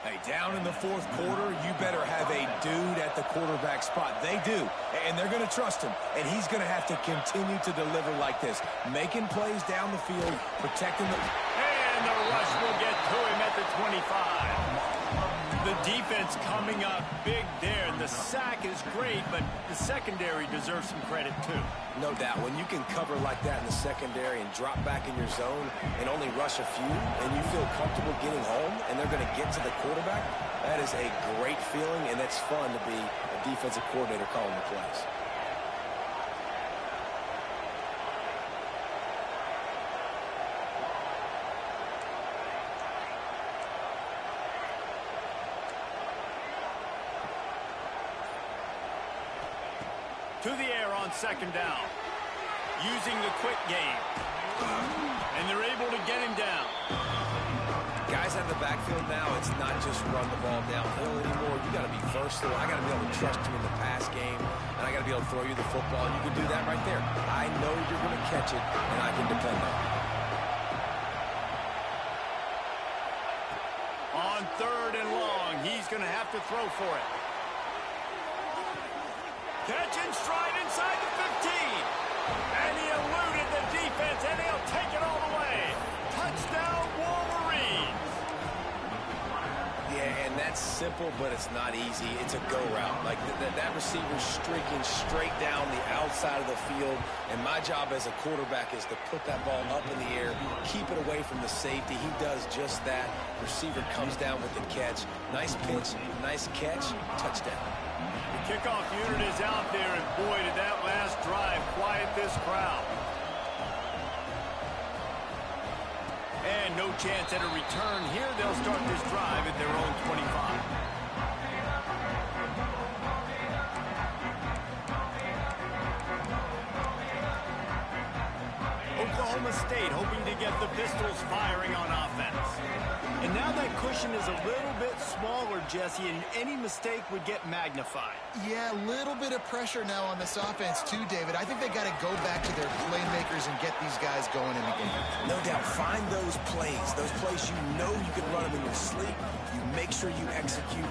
Hey, down in the fourth quarter, you better have a dude at the quarterback spot. They do, and they're going to trust him, and he's going to have to continue to deliver like this, making plays down the field, protecting the... And the rush will get to him at the 25. The defense coming up big there. The sack is great, but the secondary deserves some credit too. No doubt. When you can cover like that in the secondary and drop back in your zone and only rush a few, and you feel comfortable getting home, and they're going to get to the quarterback, that is a great feeling, and it's fun to be a defensive coordinator calling the plays. To the air on second down. Using the quick game. And they're able to get him down. Guys out of the backfield now, it's not just run the ball downhill anymore. You got to be versatile. I got to be able to trust you in the pass game, and I got to be able to throw you the football. You can do that right there. I know you're going to catch it, and I can depend on it. On third and long, he's going to have to throw for it. Catch and stride inside the 15. And he eluded the defense, and he'll take it all the way. Touchdown, Wolverines. Yeah, and that's simple, but it's not easy. It's a go route. Like that receiver's streaking straight down the outside of the field, and my job as a quarterback is to put that ball up in the air, keep it away from the safety. He does just that. Receiver comes down with the catch. Nice pitch, nice catch, touchdown. The kickoff unit is out there, and boy, did that last drive quiet this crowd. And no chance at a return here. They'll start this drive at their own 25. Oklahoma State hoping to get the Pistols firing on offense. And now that cushion is a little bit smaller, Jesse, and any mistake would get magnified. Yeah, a little bit of pressure now on this offense too, David. I think they got to go back to their playmakers and get these guys going in the game. No doubt. Find those plays you know you can run them in your sleep. You make sure you execute.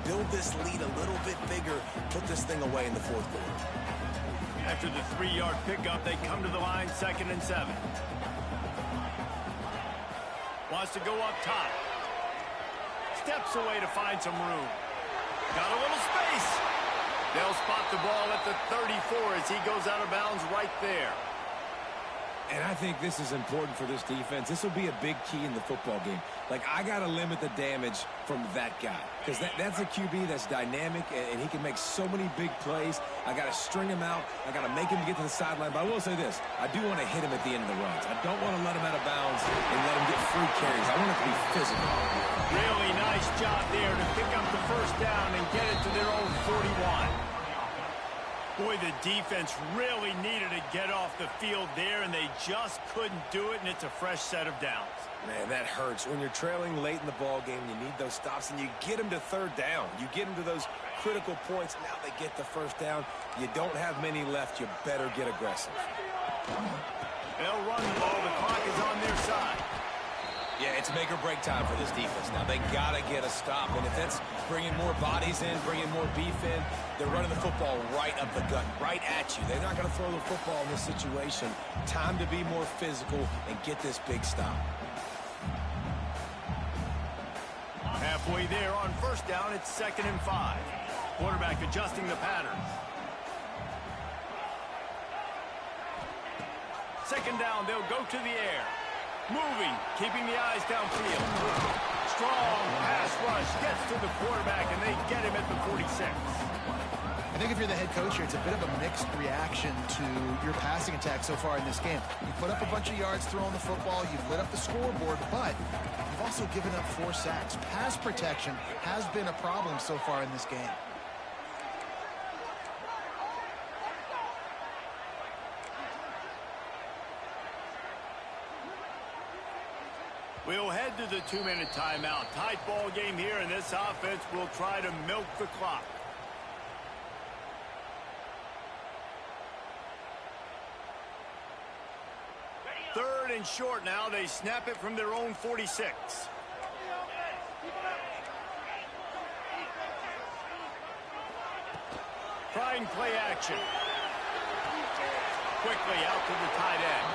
Build this lead a little bit bigger. Put this thing away in the fourth quarter. After the 3-yard pickup, they come to the line 2nd and 7. Wants to go up top. Steps away to find some room. Got a little space. They'll spot the ball at the 34 as he goes out of bounds right there. And I think this is important for this defense. This will be a big key in the football game. Like, I got to limit the damage from that guy. Because that's a QB that's dynamic, and he can make so many big plays. I got to string him out. I got to make him get to the sideline. But I will say this. I do want to hit him at the end of the runs. I don't want to let him out of bounds and let him get free carries. I want it to be physical. Really nice job there to pick up the first down and get it to their own 41. Boy, the defense really needed to get off the field there, and they just couldn't do it, and it's a fresh set of downs. Man, that hurts. When you're trailing late in the ball game, you need those stops, and you get them to third down. You get them to those critical points. Now they get the first down. You don't have many left. You better get aggressive. They'll run the ball. The clock is on their side. Yeah, it's make or break time for this defense now. They got to get a stop, and if that's bringing more bodies in, bringing more beef in, they're running the football right up the gut, right at you. They're not going to throw the football in this situation. Time to be more physical and get this big stop. Halfway there on first down, it's 2nd and 5. Quarterback adjusting the pattern. 2nd down, they'll go to the air. Moving, keeping the eyes downfield. Strong pass rush gets to the quarterback, and they get him at the 46. I think if you're the head coach here, it's a bit of a mixed reaction to your passing attack so far in this game. You put up a bunch of yards throwing the football, you've lit up the scoreboard, but you've also given up 4 sacks. Pass protection has been a problem so far in this game. We'll head to the 2-minute timeout. Tight ball game here, and this offense will try to milk the clock. Third and short now. They snap it from their own 46. Trying play action. Quickly out to the tight end.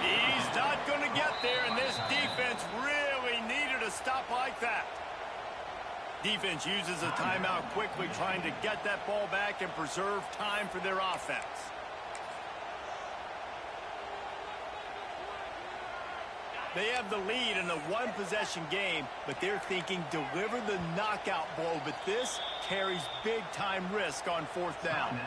He's not going to get there, and this defense really needed a stop like that. Defense uses a timeout quickly, trying to get that ball back and preserve time for their offense. They have the lead in a one-possession game, but they're thinking deliver the knockout blow, but this carries big-time risk on 4th down.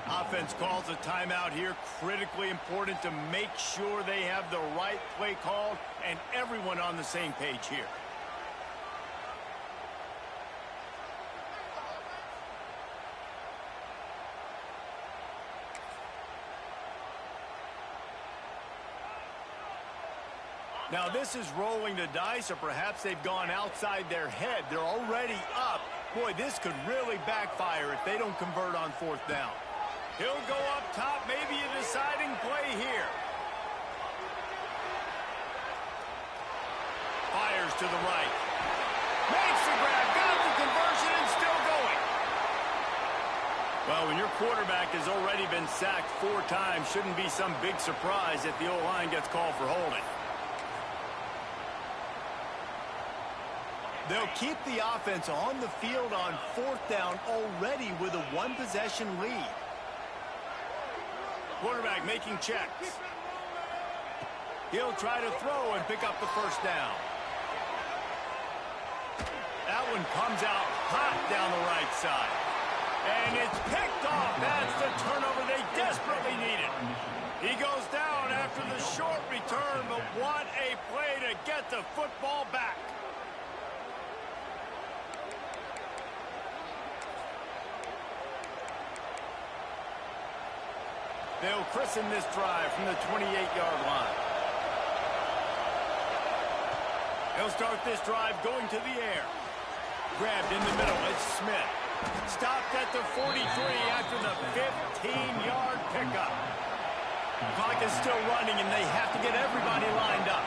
Offense calls a timeout here, critically important to make sure they have the right play called and everyone on the same page here. Now this is rolling the dice, or perhaps they've gone outside their head. They're already up. Boy, this could really backfire if they don't convert on 4th down. He'll go up top, maybe a deciding play here. Fires to the right. Makes the grab, got the conversion, and still going. Well, when your quarterback has already been sacked 4 times, shouldn't be some big surprise if the O-line gets called for holding. They'll keep the offense on the field on 4th down already with a 1-possession lead. Quarterback making checks. He'll try to throw and pick up the 1st down. That one comes out hot down the right side. And it's picked off. That's the turnover they desperately needed. He goes down after the short return, but what a play to get the football back. They'll christen this drive from the 28-yard line. They'll start this drive going to the air. Grabbed in the middle, it's Smith. Stopped at the 43 after the 15-yard pickup. The clock is still running, and they have to get everybody lined up.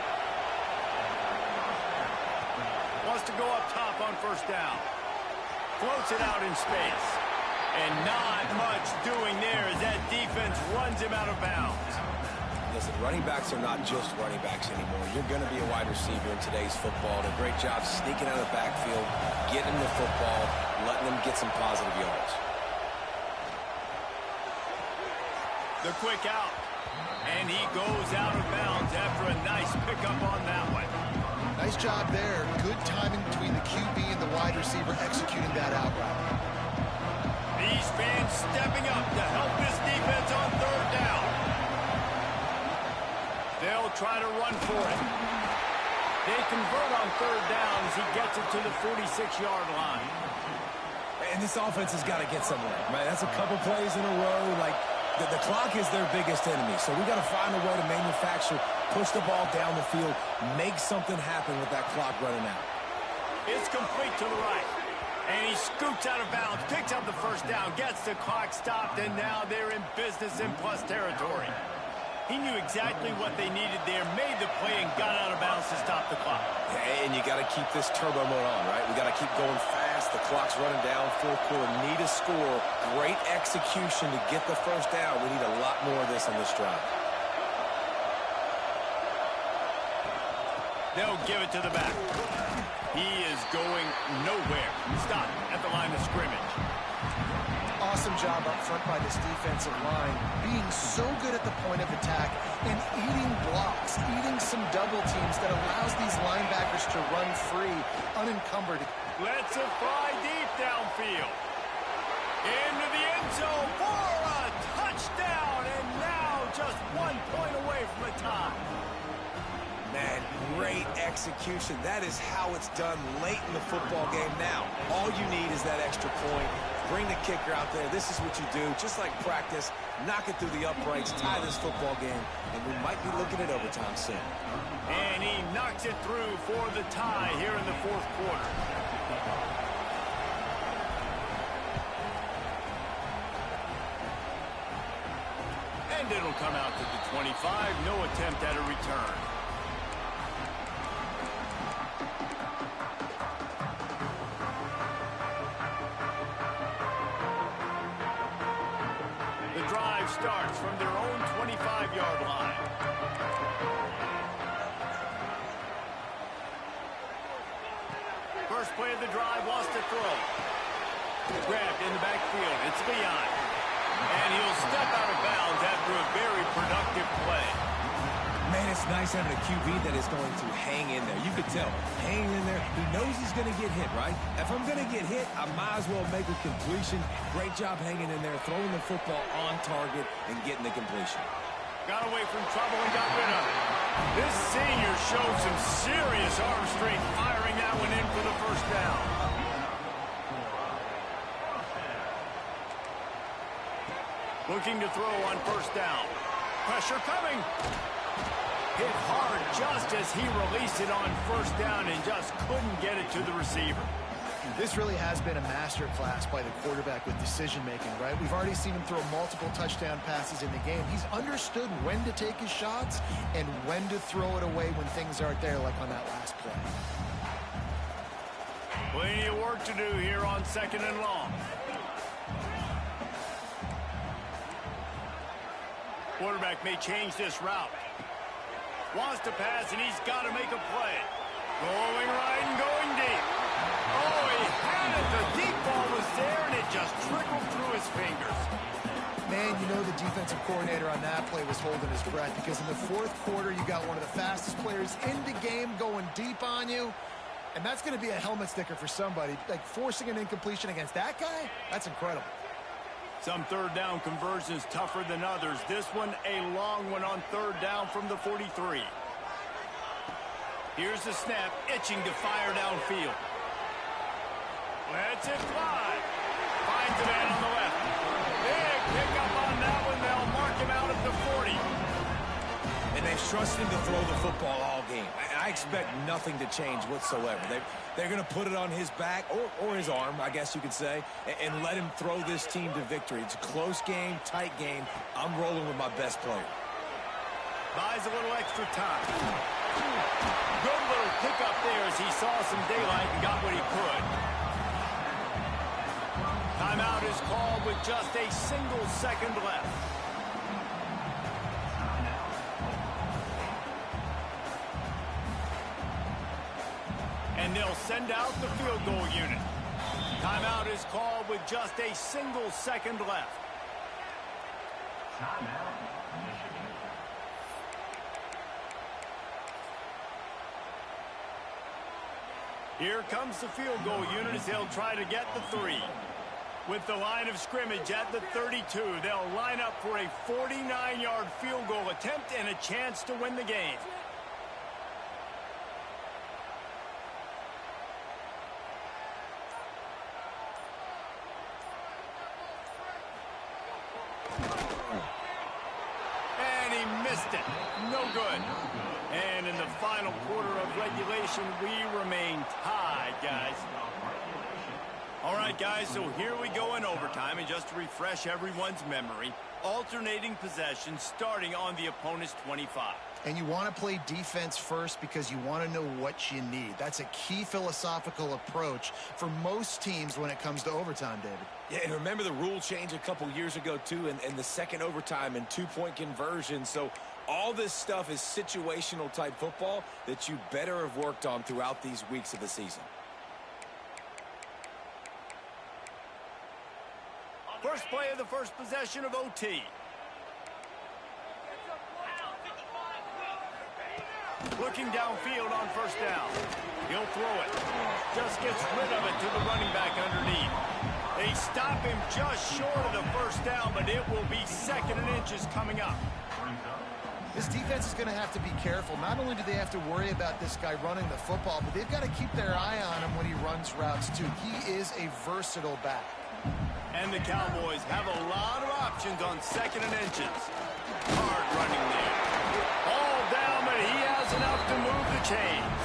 Wants to go up top on 1st down. Floats it out in space. And not much doing there as that defense runs him out of bounds. Listen, running backs are not just running backs anymore. You're going to be a wide receiver in today's football. And a great job sneaking out of the backfield, getting the football, letting them get some positive yards. The quick out. And he goes out of bounds after a nice pickup on that one. Nice job there. Good timing between the QB and the wide receiver executing that out route. These fans stepping up to help this defense on 3rd down. They'll try to run for it. They convert on 3rd down as he gets it to the 46-yard line. And this offense has got to get somewhere, right? That's a couple plays in a row. Like, the clock is their biggest enemy. So we got to find a way to manufacture, push the ball down the field, make something happen with that clock running out. It's complete to the right. And he scoots out of bounds, picks up the 1st down, gets the clock stopped, and now they're in business in plus territory. He knew exactly what they needed there, made the play, and got out of bounds to stop the clock. And you got to keep this turbo mode on, right? We got to keep going fast. The clock's running down. 4th quarter, need a score. Great execution to get the 1st down. We need a lot more of this on this drive. They'll give it to the back. He is going nowhere. Stop at the line of scrimmage. Awesome job up front by this defensive line, being so good at the point of attack and eating blocks, eating some double teams that allows these linebackers to run free, unencumbered. Let's fly deep downfield. Into the end zone for a touchdown, and now just 1 point away from a tie. Man, great execution. That is how it's done late in the football game now. All you need is that extra point. Bring the kicker out there. This is what you do. Just like practice, knock it through the uprights, tie this football game, and we might be looking at overtime soon. And he knocks it through for the tie here in the fourth quarter. And it'll come out to the 25. No attempt at a return. The drive starts from their own 25-yard line. First play of the drive, lost to throw. Grabbed in the backfield. It's Leon. And he'll step out of bounds after a very productive play. Man, it's nice having a QB that is going to hang in there. You could tell, hanging in there. He knows he's going to get hit, right? If I'm going to get hit, I might as well make a completion. Great job hanging in there, throwing the football on target and getting the completion. Got away from trouble and got rid of it. This senior showed some serious arm strength, firing that one in for the first down. Looking to throw on first down. Pressure coming. Hit hard just as he released it on first down and just couldn't get it to the receiver. This really has been a master class by the quarterback with decision-making, right? We've already seen him throw multiple touchdown passes in the game. He's understood when to take his shots and when to throw it away when things aren't there, like on that last play. Plenty of work to do here on second and long. Quarterback may change this route. Wants to pass, and he's got to make a play. Going right and going deep. Oh, he had it. The deep ball was there, and it just trickled through his fingers. Man, you know the defensive coordinator on that play was holding his breath, because in the fourth quarter, you got one of the fastest players in the game going deep on you, and that's going to be a helmet sticker for somebody. Like, forcing an incompletion against that guy, that's incredible. Some third down conversions tougher than others. This one, a long one on third down from the 43. Here's the snap, itching to fire downfield. Lets it fly. Finds the man on the left. Big pickup on that one. They'll mark him out at the 40. And they've trusted him to throw the football all game. I expect nothing to change whatsoever. They're going to put it on his back, or his arm, I guess you could say, and let him throw this team to victory. It's a close game, tight game. I'm rolling with my best player. Buys a little extra time. Good little pickup there as he saw some daylight and got what he could. Timeout is called with just a single second left. And they'll send out the field goal unit. Timeout is called with just a single second left. Here comes the field goal unit as they'll try to get the 3. With the line of scrimmage at the 32, they'll line up for a 49-yard field goal attempt and a chance to win the game. And he missed it. No good. And in the final quarter of regulation, we remain tied, guys. All right, guys, so here we go in overtime. And just to refresh everyone's memory, alternating possession starting on the opponent's 25. And you want to play defense first because you want to know what you need. That's a key philosophical approach for most teams when it comes to overtime, David. Yeah, and remember the rule change a couple years ago, too, and the second overtime and two-point conversion. So all this stuff is situational type football that you better have worked on throughout these weeks of the season. First play of the first possession of OT. Looking downfield on first down. He'll throw it. Just gets rid of it to the running back underneath. They stop him just short of the first down, but it will be 2nd and inches coming up. This defense is going to have to be careful. Not only do they have to worry about this guy running the football, but they've got to keep their eye on him when he runs routes, too. He is a versatile back. And the Cowboys have a lot of options on 2nd and inches. Hard running there. All down, but he has enough to move the chains.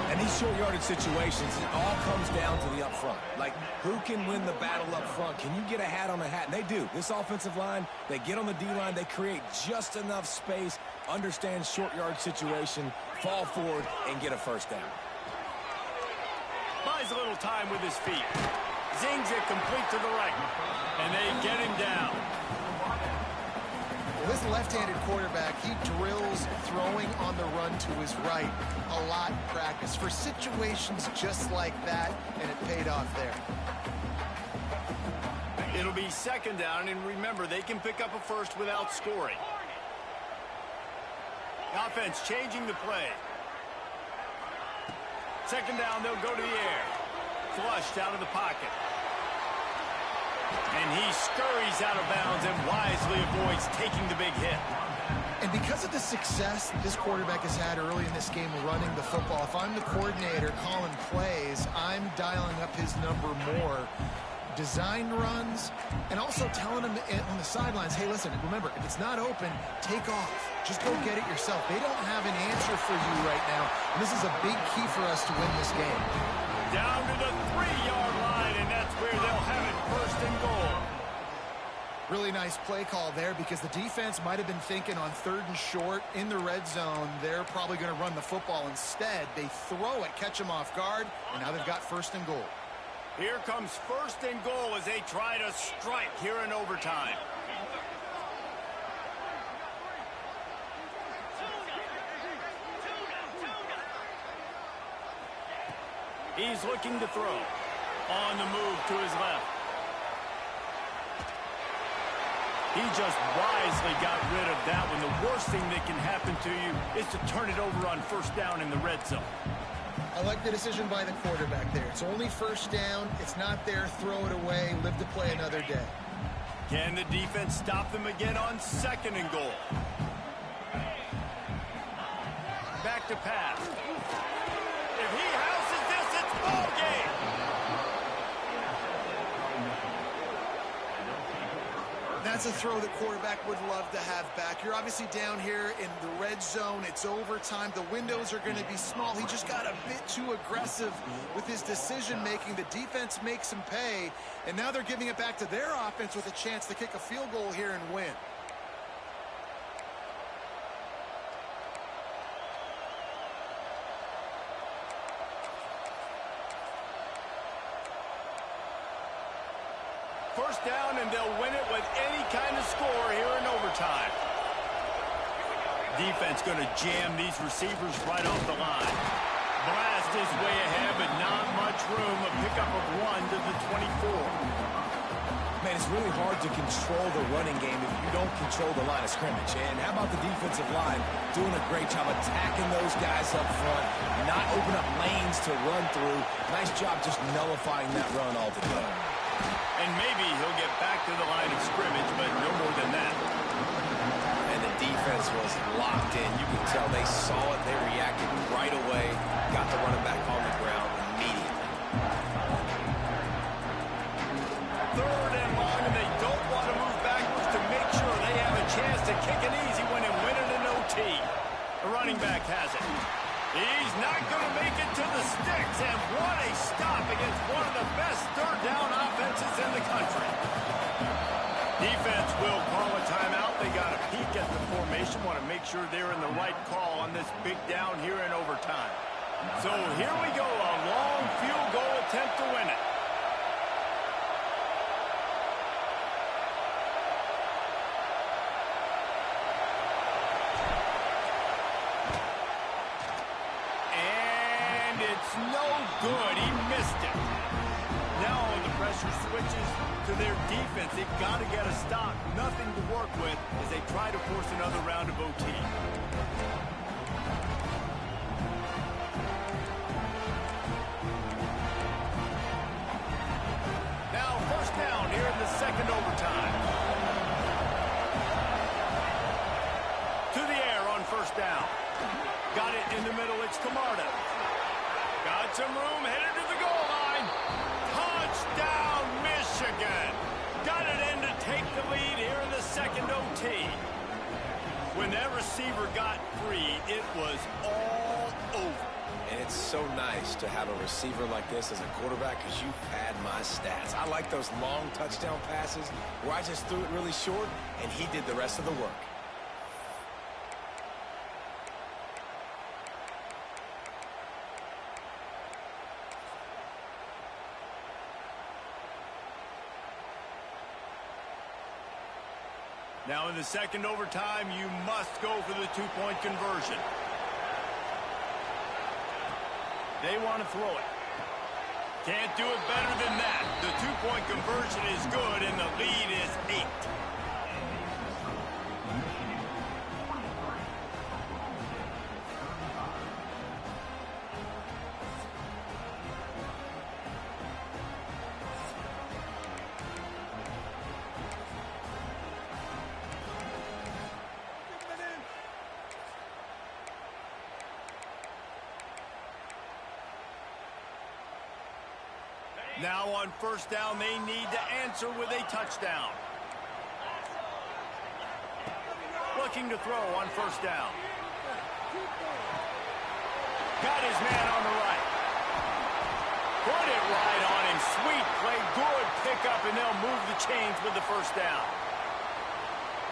And these short yardage situations, it all comes down to the up front. Like, who can win the battle up front? Can you get a hat on a hat? And they do. This offensive line, they get on the D-line, they create just enough space, understand short yard situation, fall forward, and get a first down. Buys a little time with his feet. Zings it complete to the right. And they get him down. Well, this left-handed quarterback, he drills throwing on the run to his right a lot in practice for situations just like that, and it paid off there. It'll be 2nd down, and remember, they can pick up a first without scoring. Offense changing the play. 2nd down, they'll go to the air. Flushed out of the pocket. And he scurries out of bounds and wisely avoids taking the big hit. And because of the success this quarterback has had early in this game running the football, if I'm the coordinator calling plays, I'm dialing up his number more. Design runs, and also telling him on the sidelines, hey, listen, remember, if it's not open, take off. Just go get it yourself. They don't have an answer for you right now, and this is a big key for us to win this game. Down to the 3-yard line, and that's where they'll have it 1st and goal. Really nice play call there because the defense might have been thinking on 3rd and short in the red zone. They're probably going to run the football. Instead, they throw it, catch them off guard, and now they've got 1st and goal. Here comes 1st and goal as they try to strike here in overtime. He's looking to throw. On the move to his left. He just wisely got rid of that one. The worst thing that can happen to you is to turn it over on 1st down in the red zone. I like the decision by the quarterback there. It's only 1st down. It's not there. Throw it away. Live to play another day. Can the defense stop them again on 2nd and goal? Back to pass. If he houses this, it's ball game. That's a throw that quarterback would love to have back. You're obviously down here in the red zone. It's overtime. The windows are going to be small. He just got a bit too aggressive with his decision-making. The defense makes him pay, and now they're giving it back to their offense with a chance to kick a field goal here and win. First down, and they'll win it with any kind of score here in overtime. Defense going to jam these receivers right off the line. Blast is way ahead, but not much room. A pickup of 1 to the 24. Man, it's really hard to control the running game if you don't control the line of scrimmage. And how about the defensive line doing a great job attacking those guys up front, not open up lanes to run through. Nice job just nullifying that run altogether. And maybe he'll get back to the line of scrimmage, but no more than that. And the defense was locked in. You can tell they saw it. They reacted right away. Got the running back on the ground immediately. 3rd and long, and they don't want to move backwards to make sure they have a chance to kick an easy one and win it in OT. The running back has it. He's not going to make it to the sticks, and what a stop against one of the best 3rd down offenses in the country. Defense will call a timeout. They got a peek at the formation, want to make sure they're in the right call on this big down here in overtime. So here we go, a long field goal attempt to win it. No good. He missed it. Now the pressure switches to their defense. They've got to get a stop. Nothing to work with as they try to force another round of OT. got it in the middle. It's Camarda. Got some room, headed to the goal line. Touchdown, Michigan. Got it in to take the lead here in the second OT. When that receiver got free, it was all over. And it's so nice to have a receiver like this as a quarterback because you pad my stats. I like those long touchdown passes where I just threw it really short and he did the rest of the work. Now in the second overtime, you must go for the two-point conversion. They want to throw it. Can't do it better than that. The two-point conversion is good, and the lead is 8. Now on first down, they need to answer with a touchdown. Looking to throw on first down. Got his man on the right. Put it right on him. Sweet play, good pickup, and they'll move the chains with the first down.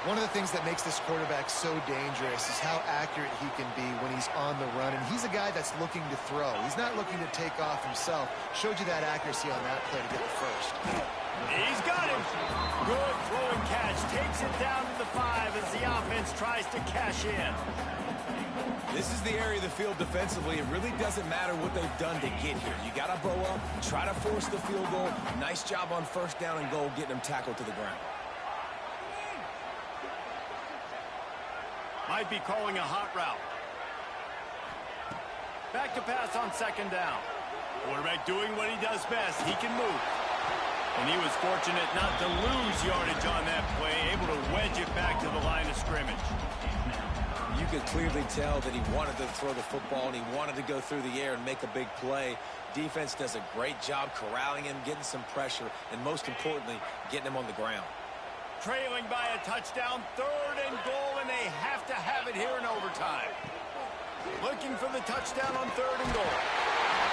One of the things that makes this quarterback so dangerous is how accurate he can be when he's on the run. And he's a guy that's looking to throw. He's not looking to take off himself. Showed you that accuracy on that play to get the first. He's got him. Good throw and catch. Takes it down to the 5 as the offense tries to cash in. This is the area of the field defensively. It really doesn't matter what they've done to get here. You got to bow up, try to force the field goal. Nice job on first down and goal, getting them tackled to the ground. Might be calling a hot route. Back to pass on second down. Quarterback doing what he does best. He can move. And he was fortunate not to lose yardage on that play, able to wedge it back to the line of scrimmage. You could clearly tell that he wanted to throw the football and he wanted to go through the air and make a big play. Defense does a great job corralling him, getting some pressure, and most importantly, getting him on the ground. Trailing by a touchdown, 3rd and goal, and they have to have it here in overtime. Looking for the touchdown on 3rd and goal.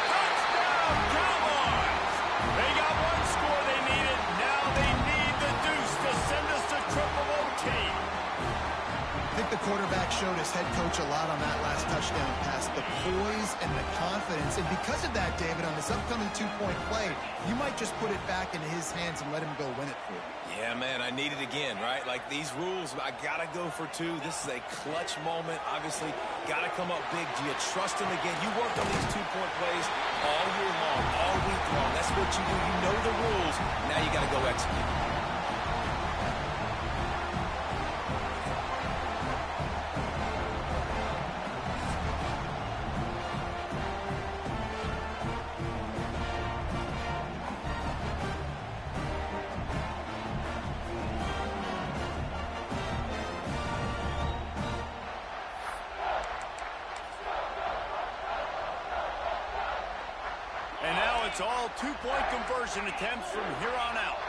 Touchdown, Cowboys! They got one score they needed. Now they need the deuce to send us to triple OT. I think the quarterback showed his head coach a lot on that last touchdown pass, the poise and the confidence. And because of that, David, on this upcoming two-point play, you might just put it back into his hands and let him go win it for you. Yeah, man, I need it again, right? Like these rules, I got to go for 2. This is a clutch moment. Obviously, got to come up big. Do you trust him again? You worked on these two-point plays all year long, all week long. That's what you do. You know the rules. Now you got to go execute. It's all two-point conversion attempts from here on out.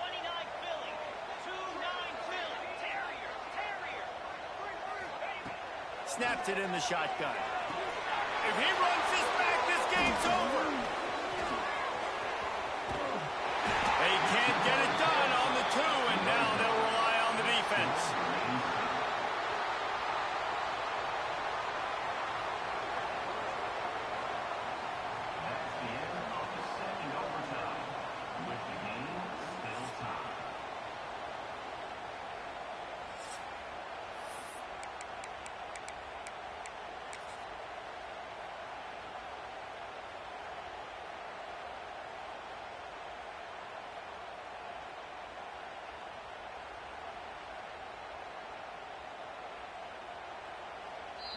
29 Philly, 2-9 Philly, Terrier. Snapped it in the shotgun. If he runs this back, this game's over. They can't get it done on the 2, and now they'll rely on the defense.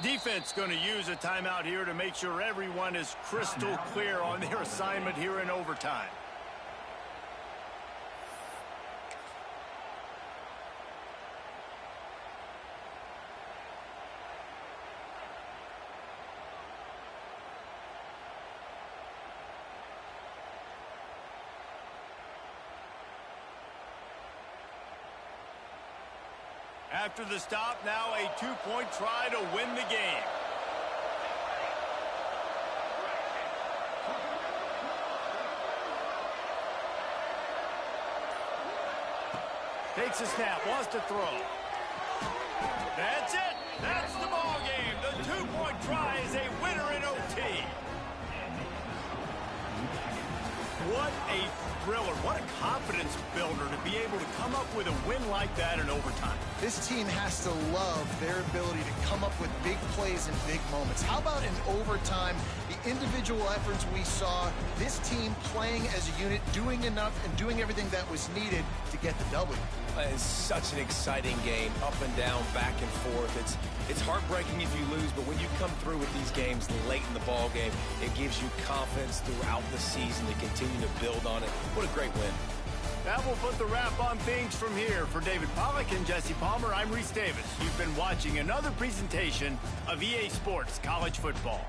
Defense going to use a timeout here to make sure everyone is crystal clear on their assignment here in overtime. after the stop. Now a 2-point try to win the game. Takes a snap, wants to throw. That's it. That's the ball game. The 2-point try is a winner in OT. What a thriller. What a confidence builder to be able to come up with a win like that in overtime. This team has to love their ability to come up with big plays in big moments. How about in overtime, the individual efforts we saw, this team playing as a unit, doing enough and doing everything that was needed to get the W. It's such an exciting game, up and down, back and forth. It's heartbreaking if you lose, but when you come through with these games late in the ball game, it gives you confidence throughout the season to continue to build on it. What a great win. That will put the wrap on things from here. For David Pollack and Jesse Palmer, I'm Reese Davis. You've been watching another presentation of EA Sports College Football.